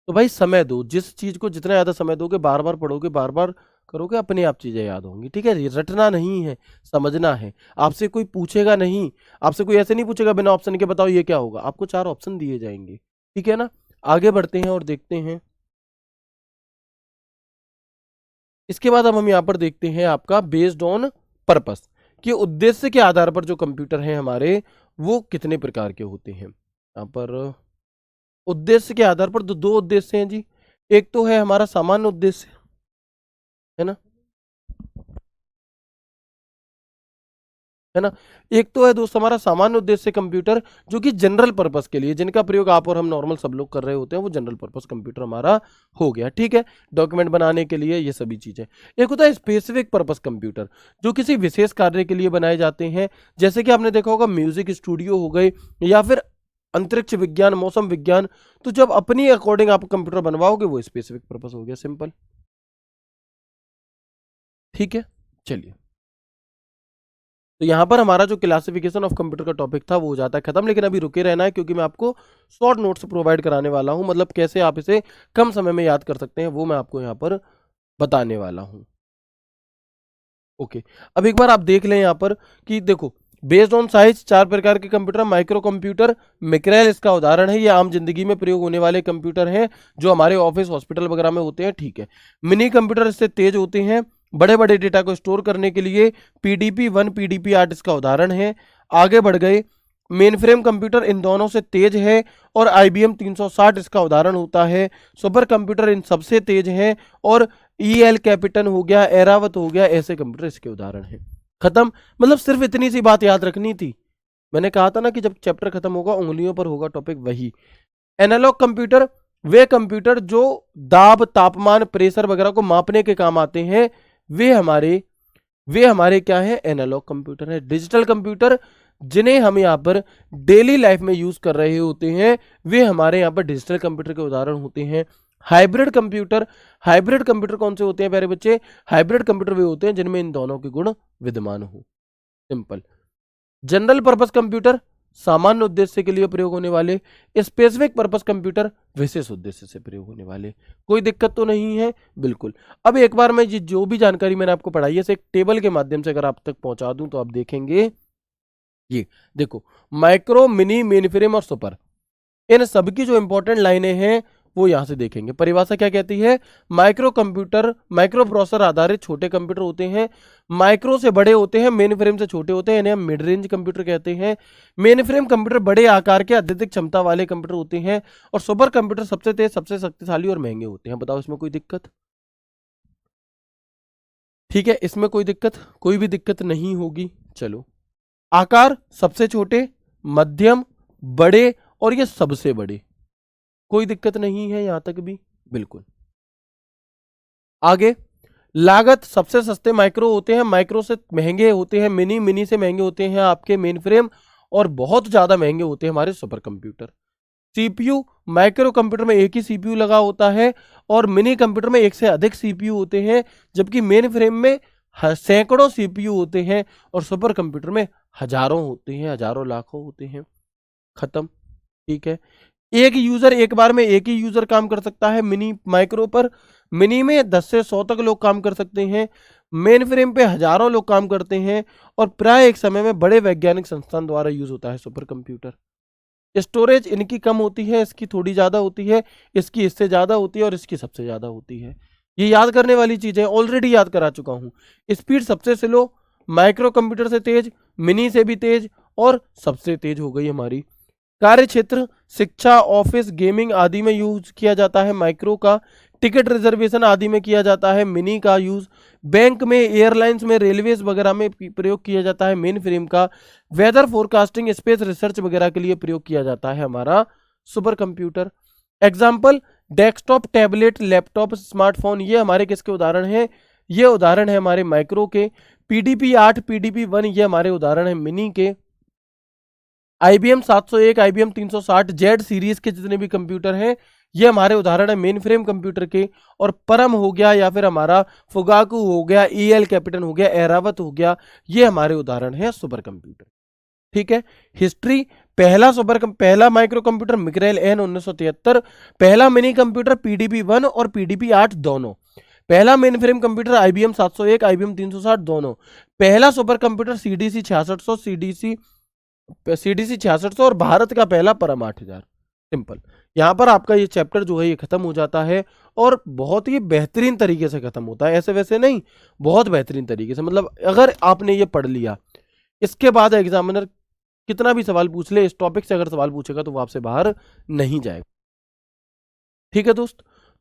तो भाई समय दो, जिस चीज को जितना ज्यादा समय दोगे, बार बार पढ़ोगे, बार बार करोगे अपने आप चीजें याद होंगी। ठीक है, रटना नहीं है, समझना है। आपसे कोई पूछेगा नहीं, आपसे कोई ऐसे नहीं पूछेगा बिना ऑप्शन के बताओ ये क्या होगा, आपको 4 ऑप्शन दिए जाएंगे। ठीक है ना, आगे बढ़ते हैं और देखते हैं। इसके बाद अब हम यहाँ पर देखते हैं आपका बेस्ड ऑन पर्पस, कि उद्देश्य के आधार पर जो कंप्यूटर हैं हमारे वो कितने प्रकार के होते हैं। यहाँ पर उद्देश्य के आधार पर दो उद्देश्य हैं जी। एक तो है हमारा सामान्य उद्देश्य, है ना, है ना। एक तो है दोस्त हमारा सामान्य उद्देश्य कंप्यूटर, जो कि जनरल पर्पस के लिए, जिनका प्रयोग आप और हम नॉर्मल सब लोग कर रहे होते हैं, वो जनरल पर्पस कंप्यूटर हमारा हो गया। ठीक है, डॉक्यूमेंट बनाने के लिए, ये सभी चीजें। एक होता है स्पेसिफिक पर्पस कंप्यूटर, जो किसी विशेष कार्य के लिए बनाए जाते हैं, जैसे कि आपने देखा होगा म्यूजिक स्टूडियो हो गए, या फिर अंतरिक्ष विज्ञान, मौसम विज्ञान। तो जब अपनी अकॉर्डिंग आप कंप्यूटर बनवाओगे वो स्पेसिफिक पर्पस हो गया, सिंपल। ठीक है, चलिए, तो यहाँ पर हमारा जो क्लासिफिकेशन ऑफ कंप्यूटर का टॉपिक था वो हो जाता है खत्म। लेकिन अभी रुके रहना है, क्योंकि मैं आपको शॉर्ट नोट्स प्रोवाइड कराने वाला हूँ, मतलब कैसे आप इसे कम समय में याद कर सकते हैं वो मैं आपको यहाँ पर बताने वाला हूँ। ओके, अब एक बार आप देख लें यहाँ पर कि देखो, बेस्ड ऑन साइज 4 प्रकार के कंप्यूटर। माइक्रो कंप्यूटर, मिक्रेल इसका उदाहरण है, ये आम जिंदगी में प्रयोग होने वाले कंप्यूटर हैं जो हमारे ऑफिस, हॉस्पिटल वगैरह में होते हैं। ठीक है, मिनी कंप्यूटर इससे तेज होते हैं, बड़े बड़े डेटा को स्टोर करने के लिए। PDP-1, PDP-8 इसका उदाहरण है। आगे बढ़ गए, मेन फ्रेम कंप्यूटर इन दोनों से तेज है, और IBM 360 इसका उदाहरण होता है। सुपर कंप्यूटर इन सबसे तेज है, और EL कैपिटन हो गया, एरावत हो गया, ऐसे कंप्यूटर इसके उदाहरण हैं। खत्म, मतलब सिर्फ इतनी सी बात याद रखनी थी। मैंने कहा था ना कि जब चैप्टर खत्म होगा उंगलियों पर होगा टॉपिक, वही। एनालॉग कंप्यूटर, वे कंप्यूटर जो दाब, तापमान, प्रेशर वगैरह को मापने के काम आते हैं, वे हमारे क्या है, एनालॉग कंप्यूटर है। डिजिटल कंप्यूटर, जिन्हें हम यहाँ पर डेली लाइफ में यूज कर रहे होते हैं, वे हमारे यहाँ पर डिजिटल कंप्यूटर के उदाहरण होते हैं। हाइब्रिड कंप्यूटर, हाइब्रिड कंप्यूटर कौन से होते हैं प्यारे बच्चे, हाइब्रिड कंप्यूटर वे होते हैं जिनमें इन दोनों के गुण विद्यमान हो, सिंपल। जनरल पर्पस कंप्यूटर, सामान्य उद्देश्य के लिए प्रयोग होने वाले। स्पेसिफिक पर्पस कंप्यूटर, विशेष उद्देश्य से प्रयोग होने वाले। कोई दिक्कत तो नहीं है, बिल्कुल। अब एक बार मैं जो भी जानकारी मैंने आपको पढ़ाई है, एक टेबल के माध्यम से अगर आप तक पहुंचा दूं तो आप देखेंगे, ये देखो, माइक्रो, मिनी, मेन फ्रेम और सुपर, इन सबकी जो इंपॉर्टेंट लाइनें हैं वो यहां से देखेंगे। परिभाषा क्या कहती है, माइक्रो कंप्यूटर, माइक्रो प्रोसेसर आधारित छोटे कंप्यूटर होते हैं। माइक्रो से बड़े होते हैं, मेन फ्रेम से छोटे होते हैं, इन्हें हम मिड रेंज कंप्यूटर कहते हैं। मेन फ्रेम कंप्यूटर बड़े आकार के अत्यधिक क्षमता वाले कंप्यूटर होते हैं, और सुपर कंप्यूटर सबसे तेज, सबसे शक्तिशाली और महंगे होते हैं। बताओ इसमें कोई दिक्कत? ठीक है, इसमें कोई दिक्कत, कोई भी दिक्कत नहीं होगी। चलो, आकार सबसे छोटे, मध्यम, बड़े, और ये सबसे बड़े, कोई दिक्कत नहीं है यहां तक भी, बिल्कुल। आगे, लागत सबसे सस्ते माइक्रो होते हैं, माइक्रो से महंगे होते हैं मिनी, मिनी से महंगे होते हैं आपके मेन फ्रेम, और बहुत ज्यादा महंगे होते हैं हमारे super computer. CPU, micro computer में एक ही CPU लगा होता है, और मिनी कंप्यूटर में एक से अधिक CPU होते हैं, जबकि मेन फ्रेम में सैकड़ों CPU होते हैं, और सुपर कंप्यूटर में हजारों होते हैं, हजारों लाखों होते हैं। खत्म, ठीक है। एक यूजर, एक बार में एक ही यूजर काम कर सकता है मिनी माइक्रो पर। मिनी में 10 से 100 तक लोग काम कर सकते हैं, मेन फ्रेम पे हजारों लोग काम करते हैं, और प्राय एक समय में बड़े वैज्ञानिक संस्थान द्वारा यूज होता है सुपर कंप्यूटर। स्टोरेज इनकी कम होती है, इसकी थोड़ी ज्यादा होती है, इसकी इससे ज्यादा होती है, और इसकी सबसे ज्यादा होती है। ये याद करने वाली चीज है, ऑलरेडी याद करा चुका हूं। स्पीड सबसे स्लो, माइक्रो कंप्यूटर से तेज, मिनी से भी तेज, और सबसे तेज हो गई हमारी। कार्य क्षेत्र, शिक्षा, ऑफिस, गेमिंग आदि में यूज किया जाता है माइक्रो का। टिकट रिजर्वेशन आदि में किया जाता है मिनी का यूज। बैंक में, एयरलाइंस में, रेलवेज वगैरह में प्रयोग किया जाता है मेन फ्रेम का। वेदर फोरकास्टिंग, स्पेस रिसर्च वगैरह के लिए प्रयोग किया जाता है हमारा super computer. Example, desktop, tablet, laptop, smartphone, ये हमारे किसके उदाहरण हैं, ये उदाहरण है हमारे माइक्रो के। PDP-8, PDP-1 ये हमारे उदाहरण है मिनी के। IBM 701, IBM 360, जेड सीरीज के जितने भी कंप्यूटर हैं ये हमारे उदाहरण है मेन फ्रेम कंप्यूटर के। और परम हो गया, या फिर हमारा फुगाकू हो गया, EL कैपिटन हो गया, एरावत हो गया, ये हमारे उदाहरण है सुपर कंप्यूटर। ठीक है। हिस्ट्री, पहला माइक्रो कंप्यूटर मिक्रेल N 1973, पहला मिनी कंप्यूटर PDP-1 और PDP-8 दोनों। पहला main frame computer IBM 701, IBM 360 दोनों। पहला सुपर कंप्यूटर CDC 6600, CDC 6600 और भारत का पहला परम 8000। सिंपल। यहाँ पर आपका ये चैप्टर जो है ये खत्म हो जाता है और बहुत ही बेहतरीन तरीके से खत्म होता है, ऐसे वैसे नहीं, बहुत बेहतरीन तरीके से। मतलब अगर आपने ये पढ़ लिया, इसके बाद एग्जामिनर कितना भी सवाल पूछ ले, इस टॉपिक से अगर सवाल पूछेगा तो वो आपसे बाहर नहीं जाएगा। ठीक है दोस्त,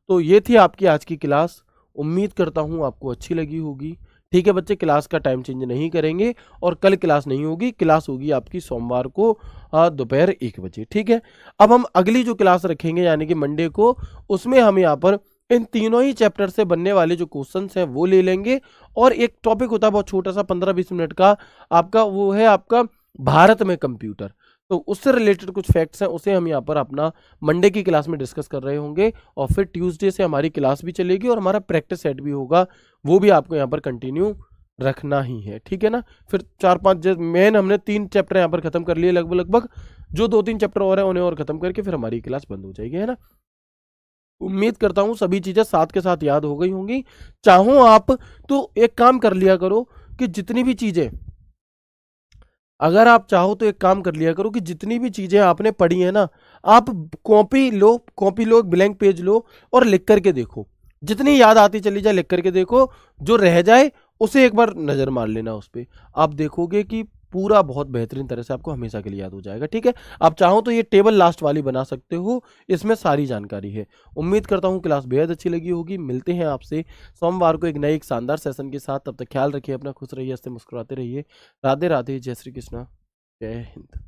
तो ये थी आपकी आज की क्लास। उम्मीद करता हूँ आपको अच्छी लगी होगी। ठीक है बच्चे, क्लास का टाइम चेंज नहीं करेंगे और कल क्लास नहीं होगी, क्लास होगी आपकी सोमवार को दोपहर 1 बजे। ठीक है, अब हम अगली जो क्लास रखेंगे यानी कि मंडे को, उसमें हम यहाँ पर इन तीनों ही चैप्टर से बनने वाले जो क्वेश्चंस हैं वो ले लेंगे और एक टॉपिक होता है बहुत छोटा सा 15-20 मिनट का आपका, वो है आपका भारत में कंप्यूटर। तो उससे रिलेटेड कुछ फैक्ट्स हैं, उसे हम यहाँ पर अपना मंडे की क्लास में डिस्कस कर रहे होंगे और फिर ट्यूसडे से हमारी क्लास भी चलेगी और हमारा प्रैक्टिस सेट भी होगा, वो भी आपको यहाँ पर कंटिन्यू रखना ही है। ठीक है ना, फिर 4-5 मेन हमने 3 चैप्टर यहाँ पर खत्म कर लिए लगभग, जो 2-3 चैप्टर और है उन्हें और खत्म करके फिर हमारी क्लास बंद हो जाएगी, है ना। उम्मीद करता हूँ सभी चीजें साथ के साथ याद हो गई होंगी। चाहो आप तो एक काम कर लिया करो कि जितनी भी चीजें, अगर आप चाहो तो एक काम कर लिया करो कि जितनी भी चीजें आपने पढ़ी है ना, आप कॉपी लो, ब्लैंक पेज लो और लिख करके देखो। जितनी याद आती चली जाए लिख करके देखो, जो रह जाए उसे एक बार नजर मार लेना उस पर। आप देखोगे कि पूरा बहुत बेहतरीन तरह से आपको हमेशा के लिए याद हो जाएगा। ठीक है, आप चाहो तो ये टेबल लास्ट वाली बना सकते हो, इसमें सारी जानकारी है। उम्मीद करता हूँ क्लास बेहद अच्छी लगी होगी। मिलते हैं आपसे सोमवार को एक नए एक शानदार सेशन के साथ। तब तक ख्याल रखिए अपना, खुश रहिए, हंसते मुस्कुराते रहिए। राधे राधे, जय श्री कृष्णा, जय हिंद।